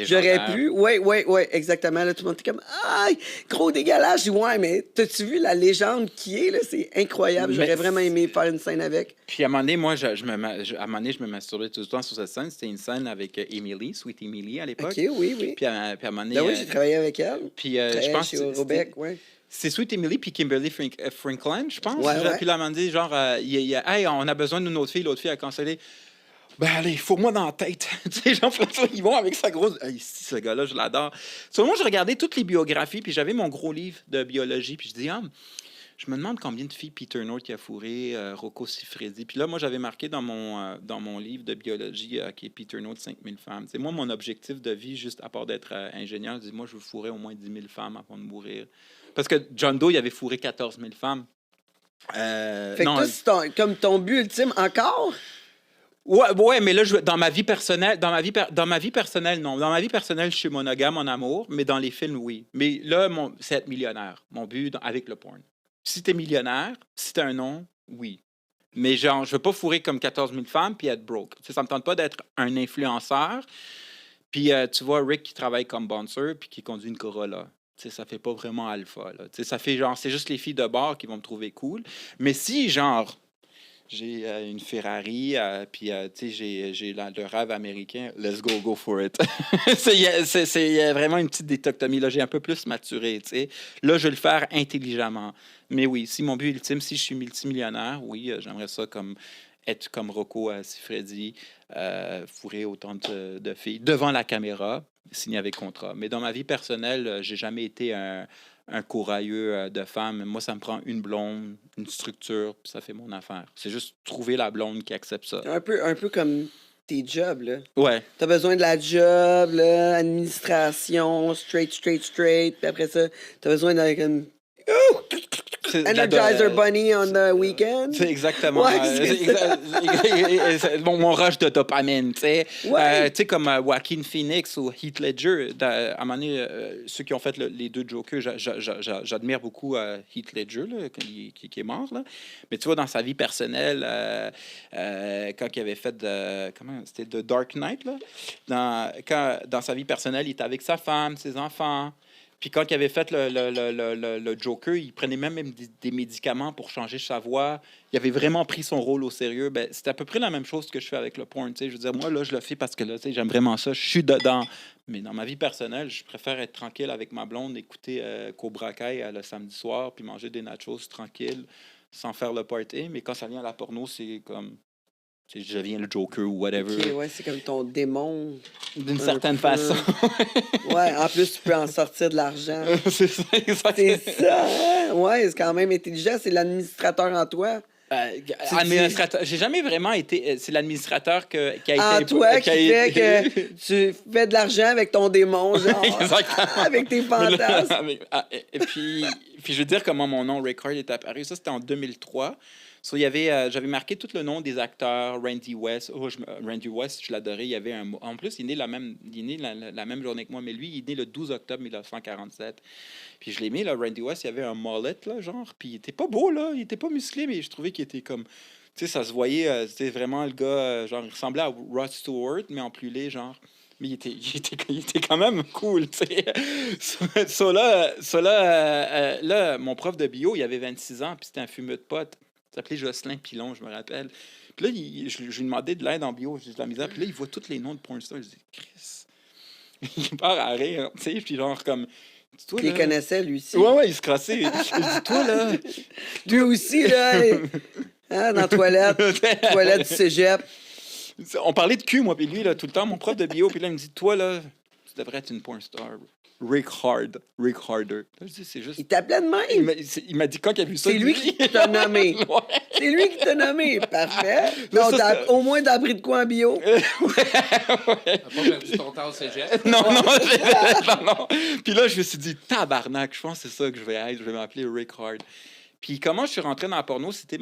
J'aurais pu. Oui, exactement. Là, tout le monde était comme, gros dégueulasse. Je dis, ouais, mais t'as-tu vu la légende qui est, là? C'est incroyable. J'aurais vraiment aimé faire une scène avec. Puis à un moment donné, moi, je me masturbais tout le temps sur cette scène. C'était une scène avec Emily, Sweet Emily à l'époque. OK, oui. Puis à un moment donné... Ben oui, j'ai travaillé avec elle. Puis je pense que Robec, ouais. C'est Sweet Emily puis Kimberly Franklin, je pense. Ouais. Puis là, elle m'a dit, genre, hey, on a besoin d'une autre fille. L'autre fille a cancellé. Ben allez, fourre-moi dans la tête. Tu sais, Jean-François Yvon avec sa grosse. Hey, si, ce gars-là, je l'adore. Moi, je regardais toutes les biographies, puis j'avais mon gros livre de biologie, puis je dis, ah, je me demande combien de filles Peter North qui a fourré, Rocco Siffredi. Puis là, moi, j'avais marqué dans mon livre de biologie qui est Peter North, 5000 femmes. C'est moi, mon objectif de vie, juste à part d'être ingénieur, je dis, moi, je veux fourrer au moins 10 000 femmes avant de mourir. Parce que John Doe, il avait fourré 14 000 femmes. Fait que non, toi, c'est comme ton but ultime encore? ouais, mais là, dans ma vie personnelle, dans ma vie personnelle, non. Dans ma vie personnelle, je suis monogame en amour, mais dans les films, oui. Mais là, c'est être millionnaire. Mon but avec le porn. Si t'es millionnaire, si t'as un nom, oui. Mais genre, je veux pas fourrer comme 14 000 femmes puis être broke. Tu sais, ça me tente pas d'être un influenceur. Puis tu vois Rick qui travaille comme bouncer puis qui conduit une Corolla. Tu sais, ça fait pas vraiment alpha. Là. Tu sais, ça fait genre, c'est juste les filles de bar qui vont me trouver cool. Mais si, genre, j'ai une Ferrari, puis tu sais, j'ai le rêve américain. Let's go for it. c'est vraiment une petite détectomie. Là, j'ai un peu plus maturé. Tu sais. Là, je vais le faire intelligemment. Mais oui, si mon but ultime, si je suis multimillionnaire, oui, j'aimerais ça comme être comme Rocco Siffredi, fourrer autant de filles devant la caméra, signer avec contrat. Mais dans ma vie personnelle, j'ai jamais été un courailleux de femmes. Moi, ça me prend une blonde, une structure, puis ça fait mon affaire. C'est juste trouver la blonde qui accepte ça. Un peu comme tes jobs, là. Ouais. T'as besoin de la job, là, administration, straight, puis après ça, t'as besoin de comme... Energizer Bunny on the weekend. C'est exactement. Ouais, mon rush de dopamine, tu sais. Ouais. Tu sais, comme Joaquin Phoenix ou Heath Ledger, à un moment donné, ceux qui ont fait les deux Jokers, j'admire beaucoup Heath Ledger, là, qui est mort. Là. Mais tu vois, dans sa vie personnelle, quand il avait fait c'était The Dark Knight, là, dans sa vie personnelle, il était avec sa femme, ses enfants. Puis quand il avait fait le Joker, il prenait même des médicaments pour changer sa voix. Il avait vraiment pris son rôle au sérieux. Ben, c'est à peu près la même chose que je fais avec le porn. Je veux dire, moi, là, je le fais parce que là, j'aime vraiment ça. Je suis dedans. Mais dans ma vie personnelle, je préfère être tranquille avec ma blonde, écouter Cobra Kai le samedi soir, puis manger des nachos tranquille, sans faire le party. Mais quand ça vient à la porno, c'est comme... Je deviens le Joker ou whatever. OK, ouais, c'est comme ton démon. D'une certaine façon. Ouais, en plus, tu peux en sortir de l'argent. C'est ça, exactement. C'est ça, hein? Ouais, c'est quand même intelligent. C'est l'administrateur en toi. Administrateur. J'ai jamais vraiment été. C'est l'administrateur qui a été. En toi qui fait que tu fais de l'argent avec ton démon, genre. Exactement. Avec tes fantasmes. Et puis, je veux dire comment mon nom Rick Hard est apparu. Ça, c'était en 2003. So, j'avais marqué tout le nom des acteurs. Randy West. Randy West, je l'adorais. Il y avait en plus, il est né la même journée que moi, mais lui, il est né le 12 octobre 1947. Puis je l'ai mis, là, Randy West, il y avait un mullet, là, genre. Puis il était pas beau, là. Il était pas musclé, mais je trouvais qu'il était comme... Tu sais, ça se voyait, c'était vraiment le gars, genre, il ressemblait à Rod Stewart, mais en plus laid, genre. Mais il était quand même cool, tu sais. Là, mon prof de bio, il avait 26 ans, puis c'était un fumeux de potes. Il s'appelait Jocelyn Pilon, je me rappelle. Puis là, je lui demandais de l'aide en bio, j'ai de la misère. Puis là, il voit tous les noms de pornstars. Je dis, Chris. Il part à rire, tu sais. Puis genre, comme. Toi, il connaissait, lui aussi. Ouais, il se crassait. Je dis, toi, là. Lui aussi, là. Hein, dans la toilette du cégep. On parlait de cul, moi, puis lui, là, tout le temps, mon prof de bio. Puis là, il me dit, toi, là, tu devrais être une pornstar. Rick Harder. Je dis, c'est juste... Il t'appelait de même? Il m'a dit quand il a vu ça. C'est lui qui t'a nommé. Ouais. C'est lui qui t'a nommé. Parfait. Non, au moins, t'as appris de quoi en bio? T'as pas perdu ton temps au cégep? Non. Puis là, je me suis dit, tabarnak, je pense que c'est ça que je vais être. Je vais m'appeler Rick Hard. Puis comment je suis rentré dans la porno, c'était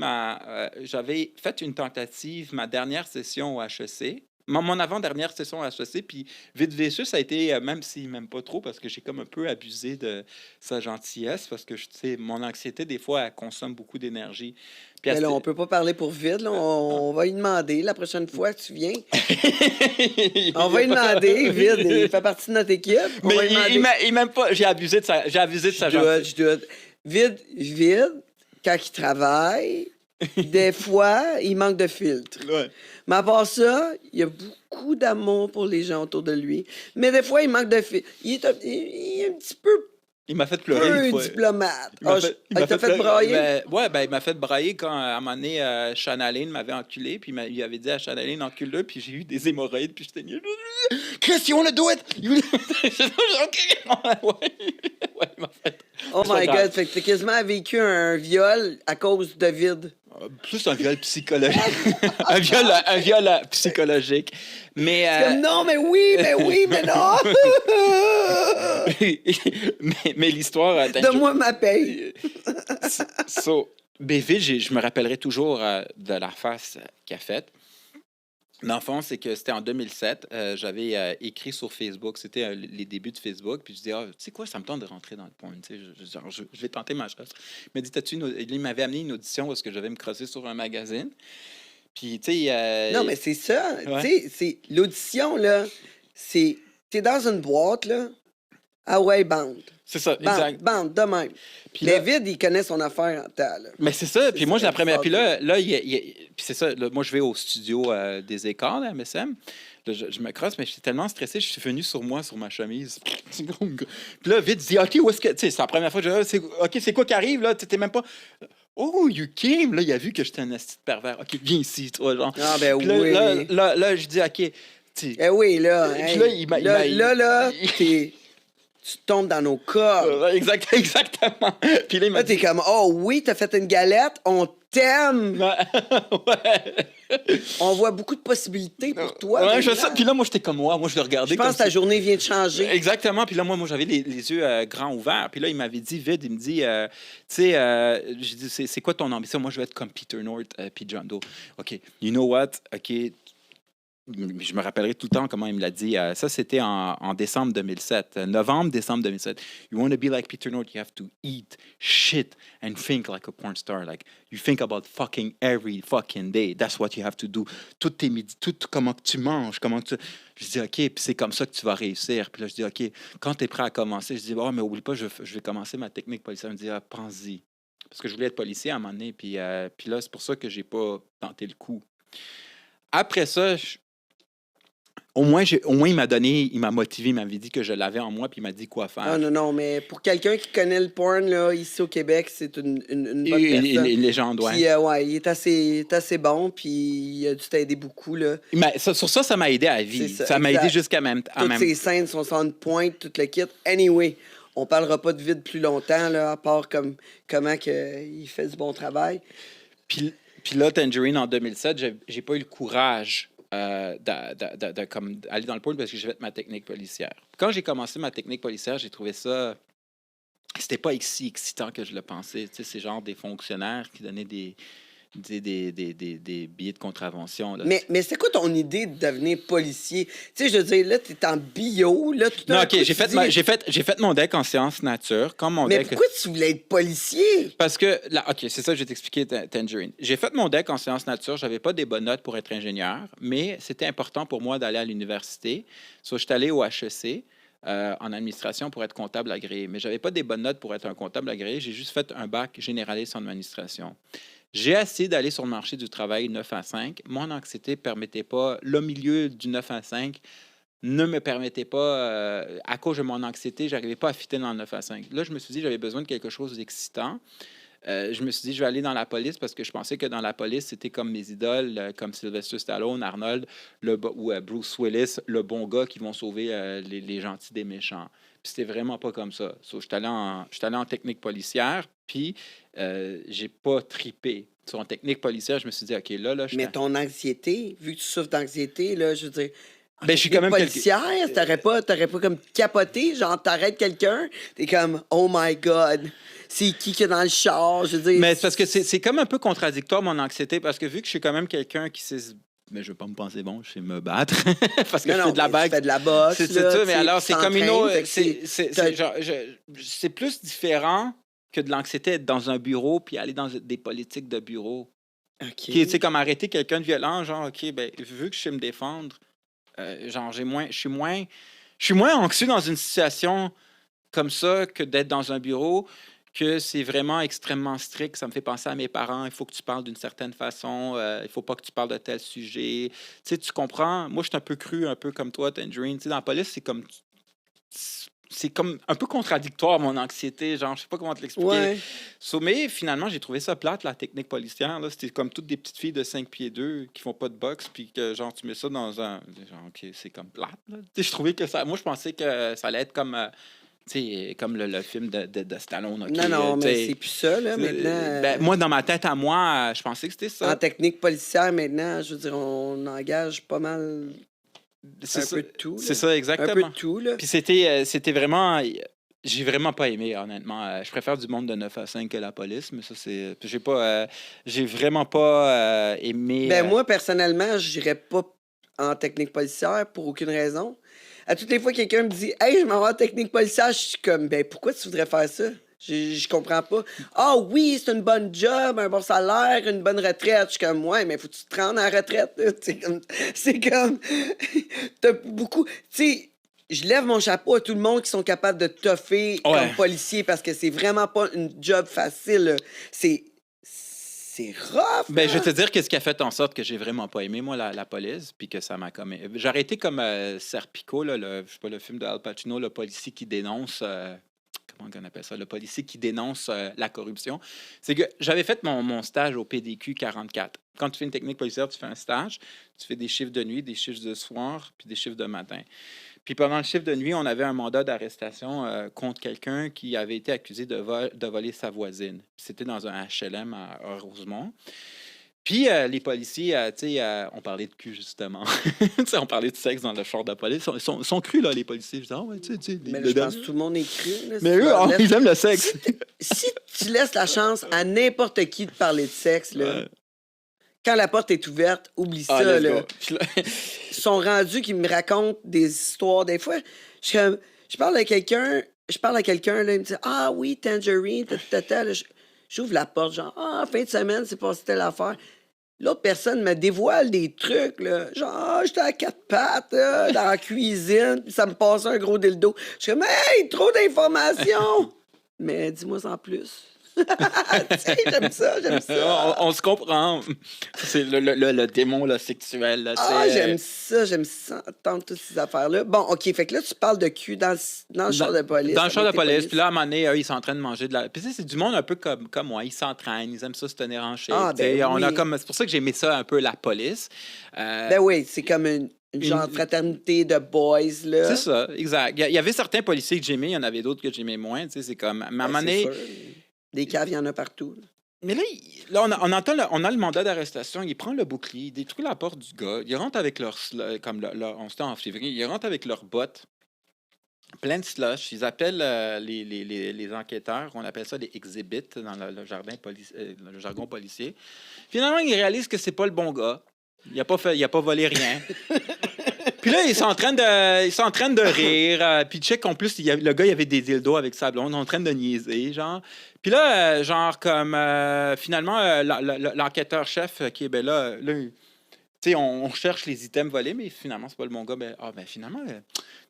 j'avais fait une tentative, ma dernière session au HEC. Mon avant-dernière session à HEC, puis vite ça a été, même s'il m'aime pas trop, parce que j'ai comme un peu abusé de sa gentillesse, parce que, tu sais, mon anxiété, des fois, elle consomme beaucoup d'énergie. Puis là, on peut pas parler pour vide, là. On va lui demander la prochaine fois que tu viens. On va lui demander, Vide, il fait partie de notre équipe. Mais il m'aime pas, j'ai abusé de sa gentillesse. Vide, quand il travaille... Des fois, il manque de filtre. Ouais. Mais à part ça, il y a beaucoup d'amour pour les gens autour de lui. Mais des fois, il manque de filtre. Il est un petit peu Il m'a fait pleurer Peu une fois. diplomate. Il m'a Ah, fait, il m'a il t'a fait pleurer. brailler? Ben, il m'a fait brailler quand, à un moment donné, Channaline m'avait enculé, puis il avait dit à Channaline, encule-le, puis j'ai eu des hémorroïdes, puis j'étais nul. Chris, you wanna do it? OK. Ouais, il m'a fait. Oh C'est pas my grave. God, fait que t'as quasiment vécu un viol à cause de vide. Plus un viol psychologique. un viol psychologique. Mais, C'est comme non, mais oui, mais non! mais l'histoire... Donne-moi ma paye. Béville, je me rappellerai toujours de la face qu'il a faite. Dans le fond, c'est que c'était en 2007. J'avais écrit sur Facebook. C'était les débuts de Facebook. Puis je disais, tu sais quoi, ça me tente de rentrer dans le point. Tu sais, je vais tenter ma chance. Il m'a dit, il m'avait amené une audition parce que je devais me crosser sur un magazine. Puis, tu sais. Non, mais c'est ça. Ouais. Tu sais, c'est l'audition, là. C'est. T'es dans une boîte, là. Ah ouais, bande. C'est ça, Bande, exact. bande, de même. Puis Mais là- vide, il connaît son affaire en temps, là. Mais c'est ça. Puis moi, ça, la première. ça, Puis là, puis c'est ça. Là, moi, je vais au studio des écarts, à MSM. Là, je me crosse, mais j'étais tellement stressé, je suis venu sur moi, sur ma chemise. C'est gros, gros. Puis là, vite, je dis, OK, où est-ce que. Tu sais, c'est la première fois que je dis, OK, c'est quoi qui arrive, là? T'étais même pas. Oh, you came! Là, il a vu que j'étais un asti de pervers. OK, viens ici, toi, genre. Ah, ben Puis là, oui. là, je dis, OK. Tu sais, Eh oui, là. Puis hey, là, il m'a- là, tu tombes dans nos corps. exactement. Puis là, il m'a Là, t'es dit. comme, oh oui, t'as fait une galette, on t'aime. Ouais. On voit beaucoup de possibilités pour toi. Ouais, je maintenant. sais. Puis là, moi, j'étais comme moi je le regardais Je pense comme que ta si- journée vient de changer. Exactement. Puis là, moi j'avais les yeux grands ouverts. Puis là, il m'avait dit, vite, il me dit, tu sais, j'ai dit, c'est quoi ton ambition? Moi, je veux être comme Peter North puis John Doe. OK, you know what? OK, je me rappellerai tout le temps comment il me l'a dit. Ça, c'était en décembre 2007. Novembre, décembre 2007. You want to be like Peter North, you have to eat shit and think like a porn star. Like, you think about fucking every fucking day. That's what you have to do. Tout tes midis, tout comment que tu manges, comment que tu... Je dis, OK, puis c'est comme ça que tu vas réussir. Puis là, je dis, OK, quand tu es prêt à commencer, je dis, oh, mais oublie pas, je vais commencer ma technique policière. Il me dit, ah, pense-y. Parce que je voulais être policier à un moment donné. Puis là, c'est pour ça que j'ai pas tenté le coup. Après ça, au moins, il m'a motivé, il m'avait dit que je l'avais en moi, puis il m'a dit quoi faire. Ah, non, mais pour quelqu'un qui connaît le porn, là, ici au Québec, c'est une bonne Une personne. légende, ouais. Puis, ouais, il est assez bon, puis il a dû t'aider beaucoup, là. Sur ça, ça m'a aidé à la vie. C'est ça, Ça m'a exact. aidé jusqu'à même temps. Toutes ces scènes sont sans pointe, tout le kit. Anyway, on parlera pas de vide plus longtemps, là, à part comment que il fait du bon travail. Puis là, Tangerine, en 2007, j'ai pas eu le courage comme aller dans le porn parce que j'ai fait ma technique policière. Quand j'ai commencé ma technique policière, j'ai trouvé ça... C'était pas si excitant que je le pensais. Tu sais, c'est genre des fonctionnaires qui donnaient des billets de contravention. Là. Mais c'est quoi ton idée de devenir policier? Tu sais, je veux dire, là, t'es en bio, là, tout Non, d'un OK, coup, j'ai tu fait, dis, j'ai fait mon deck en sciences nature, comme mon Mais deck... pourquoi tu voulais être policier? Parce que, là, OK, c'est ça que je vais t'expliquer, Tangerine. J'ai fait mon deck en sciences nature. J'avais pas des bonnes notes pour être ingénieur, mais c'était important pour moi d'aller à l'université. So, je suis allé au HEC en administration pour être comptable agréé. Mais j'avais pas des bonnes notes pour être un comptable agréé. J'ai juste fait un bac généraliste en administration. J'ai essayé d'aller sur le marché du travail 9 à 5. Mon anxiété ne permettait pas, le milieu du 9 à 5 ne me permettait pas, à cause de mon anxiété, je n'arrivais pas à fitter dans le 9 à 5. Là, je me suis dit j'avais besoin de quelque chose d'excitant. Je me suis dit je vais aller dans la police parce que je pensais que dans la police, c'était comme mes idoles, comme Sylvester Stallone, Arnold ou Bruce Willis, le bon gars qui vont sauver les gentils des méchants. Puis c'était vraiment pas comme ça. So, j'étais allé en technique policière, puis j'ai pas tripé. Sur en technique policière, je me suis dit, OK, là, je Mais ton anxiété, vu que tu souffres d'anxiété, là, je veux dire... Ben, je suis quand même policière, t'aurais pas comme capoté, genre t'arrêtes quelqu'un, t'es comme oh my god, c'est qui est dans le char, je veux dire. Mais c'est parce que c'est comme un peu contradictoire mon anxiété parce que vu que je suis quand même quelqu'un qui sait, mais je veux pas me penser bon, je sais me battre parce que je fais de la mais boxe. tu fais de la boxe, C'est là, ça, mais alors c'est comme une autre, t'entraînes, c'est plus différent que de l'anxiété être dans un bureau puis aller dans des politiques de bureau. OK. Qui, tu sais, comme arrêter quelqu'un de violent, genre OK, ben vu que je sais me défendre, genre je suis moins anxieux dans une situation comme ça que d'être dans un bureau, que c'est vraiment extrêmement strict. Ça me fait penser à mes parents. Il faut que tu parles d'une certaine façon. Il faut pas que tu parles de tel sujet. Tu sais, tu comprends? Moi, je suis un peu cru, un peu comme toi, Tangerine. Tu sais, dans la police, c'est comme... c'est comme un peu contradictoire, mon anxiété. Genre, je sais pas comment te l'expliquer. Ouais. Mais finalement, j'ai trouvé ça plate, la technique policière. Là. C'était comme toutes des petites filles de 5 pieds 2 qui font pas de boxe, puis que, genre, tu mets ça dans un... Genre, OK, c'est comme plate, là. Tu sais, je trouvais que ça... Moi, je pensais que ça allait être comme... tu sais, comme le film de Stallone. OK, Non, tu mais sais, c'est plus ça, là, maintenant. ben, moi, dans ma tête à moi, je pensais que c'était En ça. technique policière, maintenant, je veux dire, on engage pas mal C'est un ça, peu de tout. c'est là. ça, Un peu exactement. de tout, là. Puis c'était vraiment... J'ai vraiment pas aimé, honnêtement. Je préfère du monde de 9 à 5 que la police, mais ça, c'est... J'ai vraiment pas aimé... Ben, moi, personnellement, j'irais pas en technique policière pour aucune raison. À toutes les fois que quelqu'un me dit « Hey, je m'en vais en technique policière », je suis comme « Ben, pourquoi tu voudrais faire ça? » Je comprends pas. « Ah oui, c'est une bonne job, un bon salaire, une bonne retraite. » Je suis comme « Ouais, mais faut que tu te rendes en retraite. » là. C'est comme... T'as beaucoup... Tu sais, je lève mon chapeau à tout le monde qui sont capables de toffer Ouais. comme policier parce que c'est vraiment pas une job facile. Là. C'est rough. Ben, je là. vais te dire qu'est-ce qui a fait en sorte que j'ai vraiment pas aimé, moi, la police, puis que ça m'a comme... J'ai arrêté comme Serpico, là, je sais pas, le film de Al Pacino, le policier qui dénonce... comment on appelle ça? Le policier qui dénonce la corruption. C'est que j'avais fait mon stage au PDQ 44. Quand tu fais une technique policière, tu fais un stage, tu fais des chiffres de nuit, des chiffres de soir, puis des chiffres de matin. Puis pendant le chiffre de nuit, on avait un mandat d'arrestation contre quelqu'un qui avait été accusé de voler sa voisine. Puis c'était dans un HLM à Rosemont. Puis les policiers, tu sais, on parlait de cul, justement. Tu sais, on parlait de sexe dans le char de police. Ils sont crus, là, les policiers. Je dis, ah ouais, tu sais, Mais là, je pense que tout le monde est cru. Là, mais si tu eux, leur laisses- ils aiment le sexe. si tu laisses la chance à n'importe qui de parler de sexe, là, Ouais. quand la porte est ouverte, oublie Ah, ça. let's Là. go. Puis là- Ils sont rendus qui me racontent des histoires. Des fois, je parle à quelqu'un, là, il me dit « Ah oui, Tangerine, là, j'ouvre la porte, genre « Ah, fin de semaine, c'est passé telle affaire. » L'autre personne me dévoile des trucs, là. Genre, ah, j'étais à quatre pattes, là, dans la cuisine, puis ça me passait un gros dildo. Je suis comme, hey, trop d'informations! Mais dis-moi en plus. Tu sais, j'aime ça. on se comprend. C'est le démon là, sexuel. Là, Ah, tu sais. j'aime ça, entendre toutes ces affaires-là. Bon, OK, fait que là, tu parles de cul dans le char de police. Dans le char de avec tes police. Puis là, à un moment donné, eux, ils sont en train de manger de la. Puis tu sais, c'est du monde un peu comme moi. Ils s'entraînent, ils aiment ça se tenir en shape. Ah, tu sais. ben On a oui. comme... C'est pour ça que j'ai aimé ça un peu, la police. Ben oui, c'est comme une genre de fraternité de boys, là. C'est ça, exact. Il y avait certains policiers que j'aimais, il y en avait d'autres que j'aimais moins. Tu sais, c'est comme. Mais à un moment Ben, donné. c'est sûr. Des caves, il y en a partout. Mais là, on a le mandat d'arrestation. Il prend le bouclier, il détruit la porte du gars. Il rentre avec on c'était en février. Il rentre avec leurs bottes plein de slush. Ils appellent les enquêteurs. On appelle ça des exhibits dans le jargon policier. Finalement, ils réalisent que c'est pas le bon gars. Il a pas volé rien. Puis là, ils sont en train de rire. Puis check, en plus, le gars, il avait des dildos avec sa blonde, en train de niaiser, genre. Puis là, genre, comme, finalement, l'enquêteur-chef qui est, ben là, tu sais, on cherche les items volés, mais finalement, c'est pas le bon gars. Ben, finalement, tu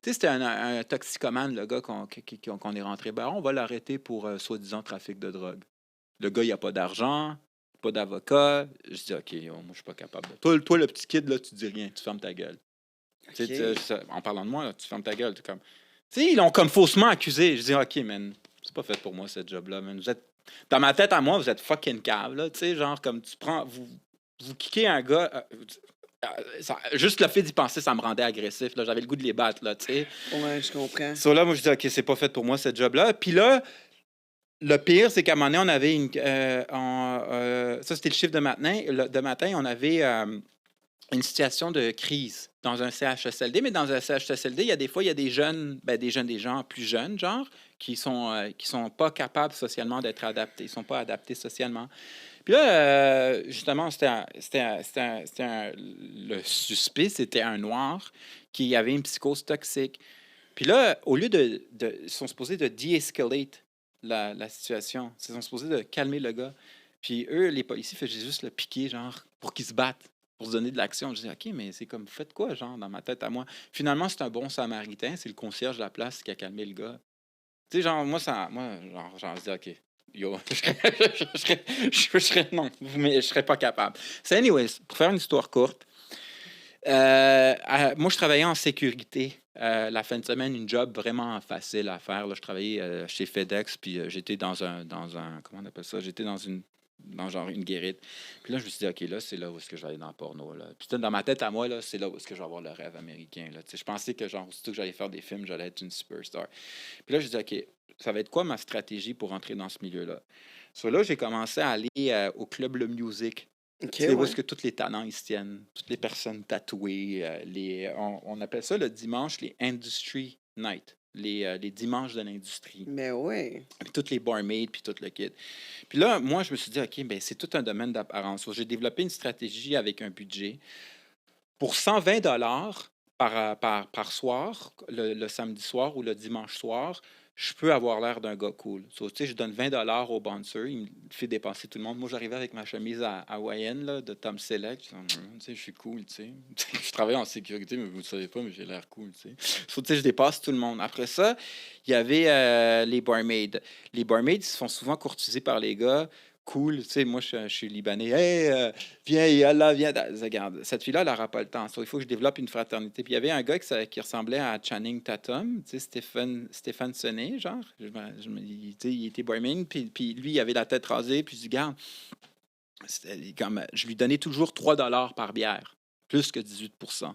sais, c'était un toxicomane, le gars qu'on est rentré. Ben, on va l'arrêter pour, soi-disant, trafic de drogue. Le gars, il a pas d'argent, pas d'avocat. Je dis, OK, moi, je suis pas capable. Toi, le petit kid, là, tu dis rien, tu fermes ta gueule. Tu sais, en parlant de moi, là, tu fermes ta gueule. Tu sais, ils l'ont comme faussement accusé. Je dis, OK, man, c'est pas fait pour moi, cette job-là, man. Dans ma tête à moi, vous êtes fucking cave, là. Tu sais, genre, comme tu prends, vous kickez un gars. Juste le fait d'y penser, ça me rendait agressif. Là. J'avais le goût de les battre, là, tu sais. Ouais, je comprends. So, là, moi, je dis, OK, c'est pas fait pour moi, cette job-là. Puis là, le pire, c'est qu'à un moment donné, on avait ça, c'était le chiffre de matin. On avait une situation de crise dans un CHSLD, mais dans un CHSLD, il y a des jeunes, des gens plus jeunes, genre, qui sont pas capables socialement d'être adaptés. Ils sont pas adaptés socialement. Puis là, justement, le suspect, c'était un noir qui avait une psychose toxique. Puis là, au lieu ils sont supposés de de-escalate la situation. Ils sont supposés de calmer le gars. Puis eux, les policiers, faisaient juste le piquer, genre, pour qu'ils se battent, pour se donner de l'action. Je dis, OK, mais c'est comme, faites quoi, genre, dans ma tête à moi? Finalement, c'est un bon samaritain. C'est le concierge de la place qui a calmé le gars. Tu sais, genre, moi, je dis, OK, yo, je serais, non, mais je serais pas capable. C'est anyways, pour faire une histoire courte, moi, je travaillais en sécurité la fin de semaine, une job vraiment facile à faire. Là, je travaillais chez FedEx, puis j'étais dans un, comment on appelle ça? J'étais dans genre une guérite. Puis là, je me suis dit, OK, là, c'est là où est-ce que je vais aller dans le porno. Là. Puis dans ma tête à moi, là, c'est là où est-ce que je vais avoir le rêve américain. Là. Je pensais que, genre, aussitôt que j'allais faire des films, j'allais être une superstar. Puis là, je me suis dit, OK, ça va être quoi ma stratégie pour entrer dans ce milieu-là? So là, j'ai commencé à aller au club Le Music. OK, Tu sais, où ouais. est-ce que tous les talents ils se tiennent, toutes les personnes tatouées, on appelle ça le dimanche les Industry Night, les dimanches de l'industrie, Mais ouais. puis toutes les barmaids, puis tout le kit. Puis là, moi, je me suis dit, OK, ben c'est tout un domaine d'apparence. So, j'ai développé une stratégie avec un budget. Pour 120 par soir, le samedi soir ou le dimanche soir, je peux avoir l'air d'un gars cool. So, tu sais, je donne 20 au bouncer, il me fait dépenser tout le monde. Moi, j'arrivais avec ma chemise hawaïenne là, de Tom Selleck. Je dis, tu sais, je suis cool, tu sais. Je travaille en sécurité, mais vous ne savez pas, mais j'ai l'air cool, tu sais. So, tu sais, je dépasse tout le monde. Après ça, il y avait les barmaids. Les barmaids, ils se font souvent courtiser par les gars. Cool, tu sais, moi, je suis libanais. Hey, viens, Yallah, viens. Regarde, cette fille-là, elle n'aura pas le temps. So, il faut que je développe une fraternité. Puis il y avait un gars qui ressemblait à Channing Tatum, tu sais, Stéphane Sené, genre. Tu sais, il était barman, puis lui, il avait la tête rasée. Puis je dis, regarde, je lui donnais toujours 3 par bière, plus que 18%.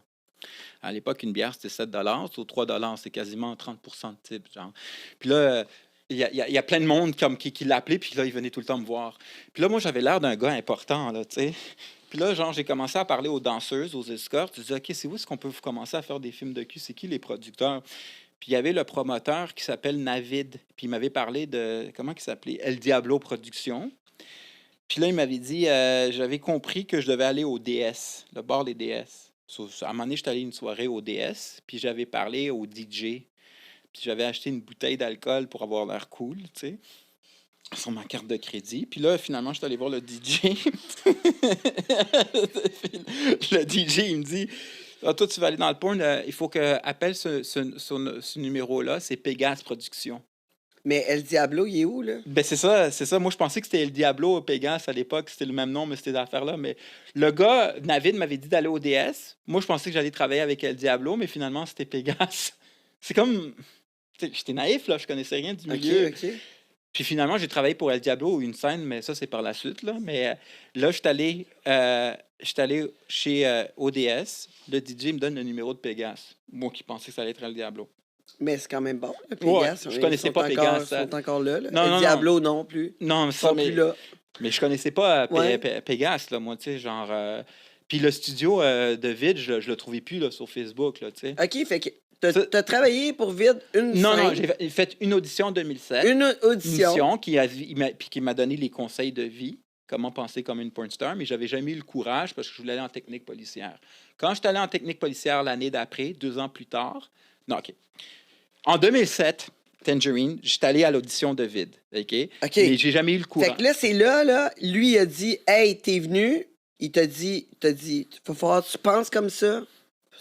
À l'époque, une bière, c'était 7 sur 3 c'est quasiment 30 de type, genre. Puis là, il y a plein de monde qui l'appelait, puis là, il venait tout le temps me voir. Puis là, moi, j'avais l'air d'un gars important, là, tu sais. Puis là, genre, j'ai commencé à parler aux danseuses, aux escortes. Je disais, OK, c'est où est-ce qu'on peut commencer à faire des films de cul? C'est qui les producteurs? Puis il y avait le promoteur qui s'appelle Navid. Puis il m'avait parlé de, comment il s'appelait? El Diablo Productions. Puis là, il m'avait dit, j'avais compris que je devais aller au DS, le bar des DS. So, à un moment donné, j'étais allé une soirée au DS, puis j'avais parlé au DJ. Puis j'avais acheté une bouteille d'alcool pour avoir l'air cool, tu sais, sur ma carte de crédit. Puis là, finalement, je suis allé voir le DJ. Le DJ, il me dit, ah, toi, tu vas aller dans le porn, il faut que appelle ce numéro-là, c'est Pégase Productions. Mais El Diablo, il est où, là? Ben c'est ça, c'est ça. Moi, je pensais que c'était El Diablo, Pégase à l'époque, c'était le même nom, mais c'était des affaires-là. Mais le gars, Navid, m'avait dit d'aller au DS. Moi, je pensais que j'allais travailler avec El Diablo, mais finalement, c'était Pégase. C'est comme... J'étais naïf, là, je connaissais rien du milieu. OK. Puis finalement, j'ai travaillé pour El Diablo ou une scène, mais ça, c'est par la suite. Là, mais là, je suis allé chez ODS. Le DJ me donne le numéro de Pégase. Moi qui pensais que ça allait être El Diablo. Mais c'est quand même bon, le Ouais, Pégase. je connaissais pas Pégase. Ils sont encore là. Non, El non, Diablo, non plus. Non, Ils ça, sont plus là. mais je connaissais pas Ouais. Pégase, là, moi, tu sais, genre... Puis le studio de Vid, je le trouvais plus là, sur Facebook, là, tu sais. OK, fait que Ça- t'as travaillé pour Vide une Non, non, scène, j'ai fait une audition en 2007. une audition. Mission puis qui m'a donné les conseils de vie, comment penser comme une porn star, mais j'avais jamais eu le courage parce que je voulais aller en technique policière. Quand je suis allé en technique policière l'année d'après, 2 ans plus tard, non, OK. En 2007, Tangerine, j'étais allé à l'audition de Vide, OK? OK. Mais j'ai jamais eu le courage. Fait que là, c'est là, lui, il a dit, hey, t'es venu. Il t'a dit, faut falloir que tu penses comme ça,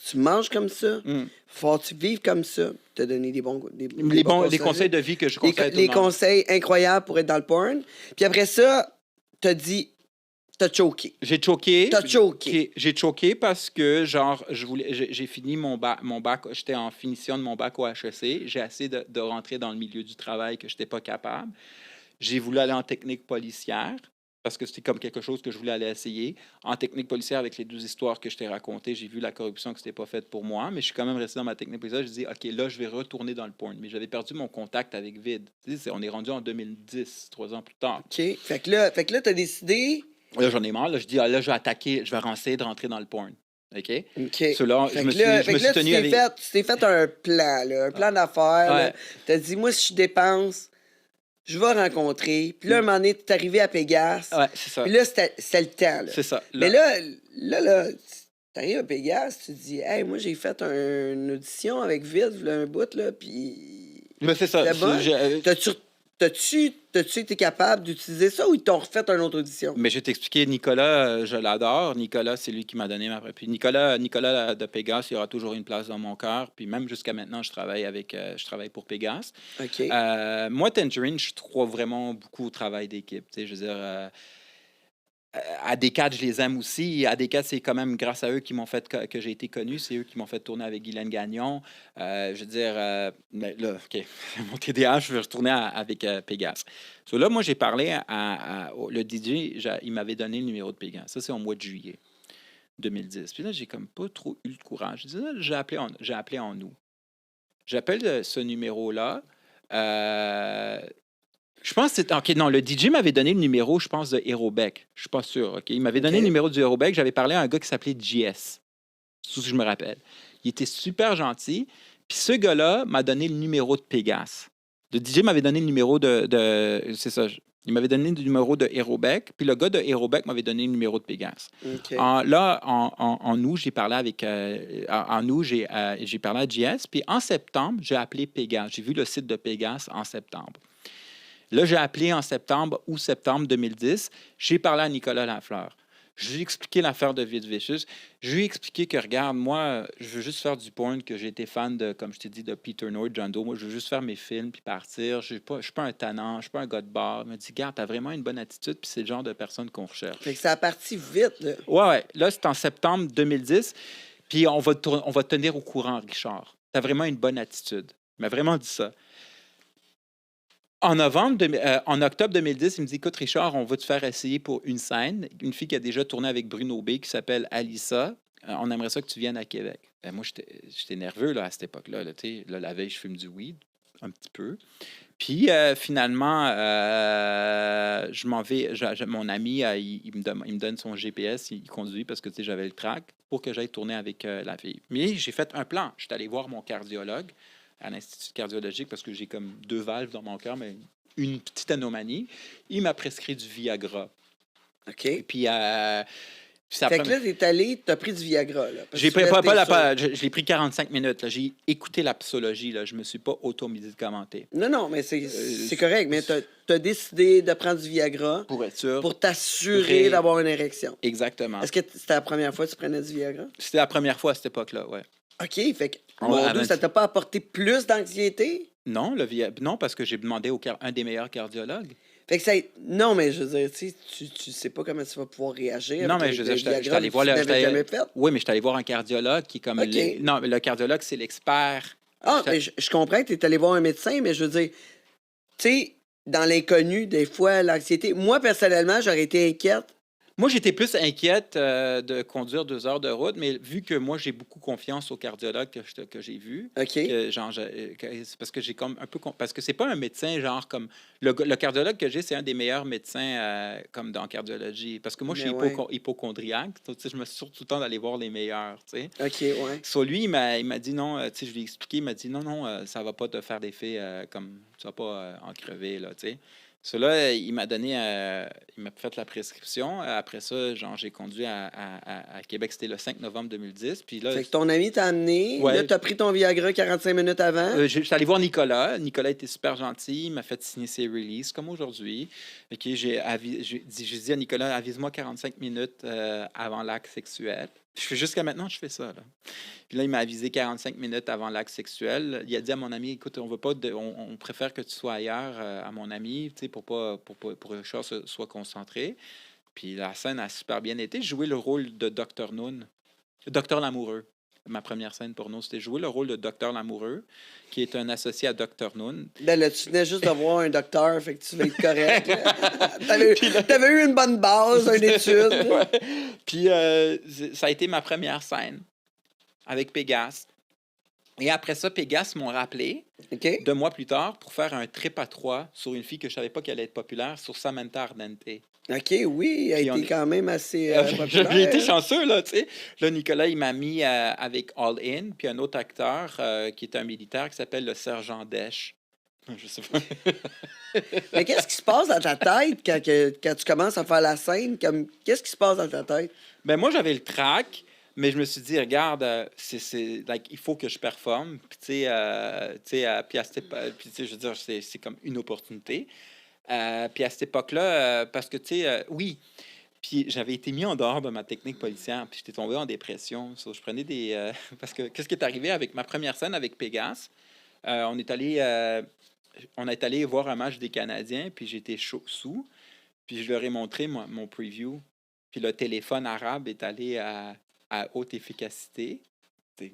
tu manges comme ça, Mm. faut falloir que tu vives comme ça. T'as donné des bons Les conseils de vie que je conseille à tout les le monde. conseils incroyables pour être dans le porn. Puis après ça, t'as dit, t'as choqué. J'ai choqué. T'as choqué. J'ai choqué parce que, genre, j'ai fini mon bac, j'étais en finition de mon bac au HEC. J'ai essayé de rentrer dans le milieu du travail que je n'étais pas capable. J'ai voulu aller en technique policière parce que c'était comme quelque chose que je voulais aller essayer. En technique policière, avec les 2 histoires que je t'ai racontées, j'ai vu la corruption que c'était pas faite pour moi, mais je suis quand même resté dans ma technique policière. Je dis, OK, là, je vais retourner dans le porn. Mais j'avais perdu mon contact avec Vid. Tu sais, on est rendu en 2010, 3 ans plus tard. OK. Fait que là, t'as décidé. Là, j'en ai marre. Là, je dis, là, je vais attaquer, je vais essayer de rentrer dans le porn. OK? OK. Cela, Fait je me que là, suis tenu avec... tu t'es fait un plan, là, un plan d'affaires. Ouais. là. T'as dit, moi, si je dépense, je vais rencontrer. Puis là, un moment donné, t'es arrivé à Pégase. Ouais, c'est ça. Puis là, c'était le temps. Là. C'est ça. Mais là, t'arrives à Pégase, tu te dis, hey, moi, j'ai fait une audition avec Vide, là, un bout, là, puis. Mais c'est ça. Là-bas, T'as-tu été capable d'utiliser ça ou ils t'ont refait une autre audition? Mais je vais t'expliquer, Nicolas, je l'adore. Nicolas, c'est lui qui m'a donné ma... Puis Nicolas de Pégase, il aura toujours une place dans mon cœur. Puis même jusqu'à maintenant, je travaille pour Pégase. OK. Moi, Tangerine, je crois vraiment beaucoup au travail d'équipe. Tu sais, je veux dire, AD4, je les aime aussi. AD4, c'est quand même grâce à eux qui m'ont fait que j'ai été connu. C'est eux qui m'ont fait tourner avec Guylaine Gagnon. Je veux dire, mais là, OK, mon TDA, je vais retourner avec Pégase. So, là, moi, j'ai parlé le DJ, il m'avait donné le numéro de Pégase. Ça, c'est au mois de juillet 2010. Puis là, j'ai comme pas trop eu le courage. Je dis, là, j'ai appelé en nous. J'appelle ce numéro-là. Je pense que c'est. OK, non, le DJ m'avait donné le numéro, je pense, de Hérobec. Je suis pas sûr. OK, il m'avait donné le numéro du Hérobec. J'avais parlé à un gars qui s'appelait JS. C'est tout ce que je me rappelle. Il était super gentil. Puis ce gars-là m'a donné le numéro de Pégase. Le DJ m'avait donné le numéro c'est ça. Il m'avait donné le numéro de Hérobec. Puis le gars de Hérobec m'avait donné le numéro de Pégase. OK. En août, j'ai parlé avec. En août, j'ai parlé à JS. Puis en septembre, j'ai appelé Pégase. J'ai vu le site de Pégase en septembre. Là, j'ai appelé en septembre 2010. J'ai parlé à Nicolas Lafleur. Je lui ai expliqué l'affaire de Vid Vicious. Je lui ai expliqué que, regarde, moi, je veux juste faire du porn, que j'ai été fan de, comme je t'ai dit, de Peter North, John Doe. Moi, je veux juste faire mes films puis partir. Je ne suis pas un tannant, je ne suis pas un gars de bar. Il m'a dit, regarde, tu as vraiment une bonne attitude, puis c'est le genre de personne qu'on recherche. Fait que ça a parti vite, là. Ouais. Là, c'est en septembre 2010. Puis on va te tenir au courant, Richard. Tu as vraiment une bonne attitude. Il m'a vraiment dit ça. En octobre 2010, il me dit, écoute, Richard, on va te faire essayer pour une scène. Une fille qui a déjà tourné avec Bruno B, qui s'appelle Alissa. On aimerait ça que tu viennes à Québec. Moi, j'étais nerveux là, à cette époque-là. Là, la veille, je fume du weed, un petit peu. Puis, finalement, je m'en vais. Mon ami, il me donne son GPS, il conduit parce que j'avais le track pour que j'aille tourner avec la fille. Mais j'ai fait un plan. Je suis allé voir mon cardiologue à l'Institut cardiologique parce que j'ai comme 2 valves dans mon cœur, mais une petite anomalie. Il m'a prescrit du Viagra. OK. Et puis, fait que là, t'es allé, t'as pris du Viagra, là. je l'ai pris 45 minutes. Là. J'ai écouté la psologie. Là. Je me suis pas auto-médicamenté. Non, mais c'est correct. Mais t'as décidé de prendre du Viagra Pour être sûr. pour t'assurer d'avoir une érection. Exactement. Est-ce que c'était la première fois que tu prenais du Viagra? C'était la première fois à cette époque-là, ouais. OK, fait que, ça t'a pas apporté plus d'anxiété? Non, non, parce que j'ai demandé un des meilleurs cardiologues. Fait que non, mais je veux dire, tu sais pas comment tu vas pouvoir réagir. Non, mais je veux dire, je suis allé voir Oui, mais je suis allé voir un cardiologue qui est comme... OK. Non, mais le cardiologue, c'est l'expert. Mais je comprends que tu es allé voir un médecin, mais je veux dire, tu sais, dans l'inconnu, des fois, l'anxiété... Moi, personnellement, j'aurais été inquiète. Moi, j'étais plus inquiète de conduire 2 heures de route, mais vu que moi, j'ai beaucoup confiance au cardiologue que j'ai vu, OK. c'est parce que j'ai comme un peu... Parce que c'est pas un médecin, genre comme... Le cardiologue que j'ai, c'est un des meilleurs médecins comme dans cardiologie. Parce que moi, je suis hypochondriaque. Je me suis surtout tout le temps d'aller voir les meilleurs, tu sais. OK, ouais. Sur lui, il m'a dit non, tu sais, je lui ai expliqué, il m'a dit non, ça va pas te faire d'effet comme... Tu vas pas en crever, là, tu sais. Cela, il m'a fait la prescription. Après ça, j'ai conduit à Québec. C'était le 5 novembre 2010. Puis là, fait que ton ami t'a amené. Ouais. Là, t'as pris ton Viagra 45 minutes avant. Je suis allé voir Nicolas. Nicolas était super gentil. Il m'a fait signer ses releases, comme aujourd'hui. Okay, j'ai dit à Nicolas, avise-moi 45 minutes avant l'acte sexuel. Jusqu'à maintenant, je fais ça. Là. Puis là, il m'a avisé 45 minutes avant l'acte sexuel. Il a dit à mon ami, écoute, on préfère que tu sois ailleurs à mon ami, pour que Richard soit concentré. Puis la scène a super bien été. J'ai joué le rôle de Dr. Noon, Dr. Lamoureux. Ma première scène porno, c'était jouer le rôle de Dr. Lamoureux, qui est un associé à Dr. Noon. Ben là, tu venais juste de voir un docteur, fait que tu vas être correct. T'avais eu une bonne base, une étude. Ouais. Puis ça a été ma première scène avec Pégase. Et après ça, Pégase m'ont rappelé 2 mois plus tard pour faire un trip à 3 sur une fille que je savais pas qu'elle allait être populaire, sur Samantha Ardente. OK, oui, elle a été quand même assez populaire. J'ai été chanceux, là, tu sais. Là, Nicolas, il m'a mis avec All In, puis un autre acteur qui est un militaire qui s'appelle le sergent Desch. Je sais pas. Mais qu'est-ce qui se passe dans ta tête quand tu commences à faire la scène? Qu'est-ce qui se passe dans ta tête? Ben moi, j'avais le track, mais je me suis dit, regarde, il faut que je performe. Puis, tu sais, je veux dire, c'est comme une opportunité. Puis à cette époque-là, parce que, tu sais, oui, puis j'avais été mis en dehors de ma technique policière, puis j'étais tombé en dépression. Je prenais des... parce que qu'est-ce qui est arrivé avec ma première scène avec Pégase? On est allé voir un match des Canadiens, puis j'étais sous, puis je leur ai montré mon preview Puis le téléphone arabe est allé à haute efficacité. Puis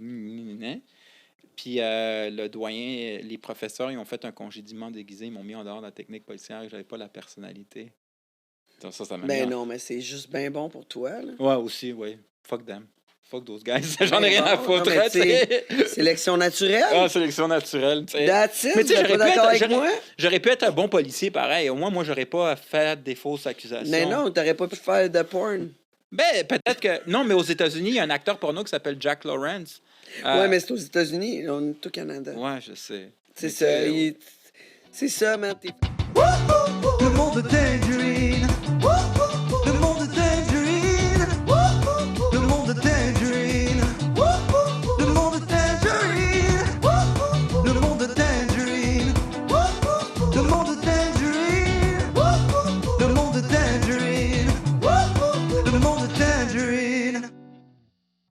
le doyen, les professeurs, ils ont fait un congédiement déguisé. Ils m'ont mis en dehors de la technique policière. J'avais pas la personnalité. Donc ça m'a mis Ben en- non, mais c'est juste bien bon pour toi, là. Ouais, aussi, oui. Fuck them. Fuck those guys. J'en ai Ben rien à bon, foutre. non, mais tu sais. Sélection naturelle. Ah, sélection naturelle. tu sais. That's it. Mais tu sais, Vous êtes pas d'accord avec moi? j'aurais pu être un bon policier pareil. Au moins, moi, j'aurais pas fait des fausses accusations. Mais non, t'aurais pas pu faire de porn. Ben, peut-être que. Non, mais aux États-Unis, il y a un acteur porno qui s'appelle Jack Lawrence. Ouais, mais c'est aux États-Unis. On est au Canada. Ouais, je sais. C'est Mais ça. C'est ça, man. Le monde de Tangerine.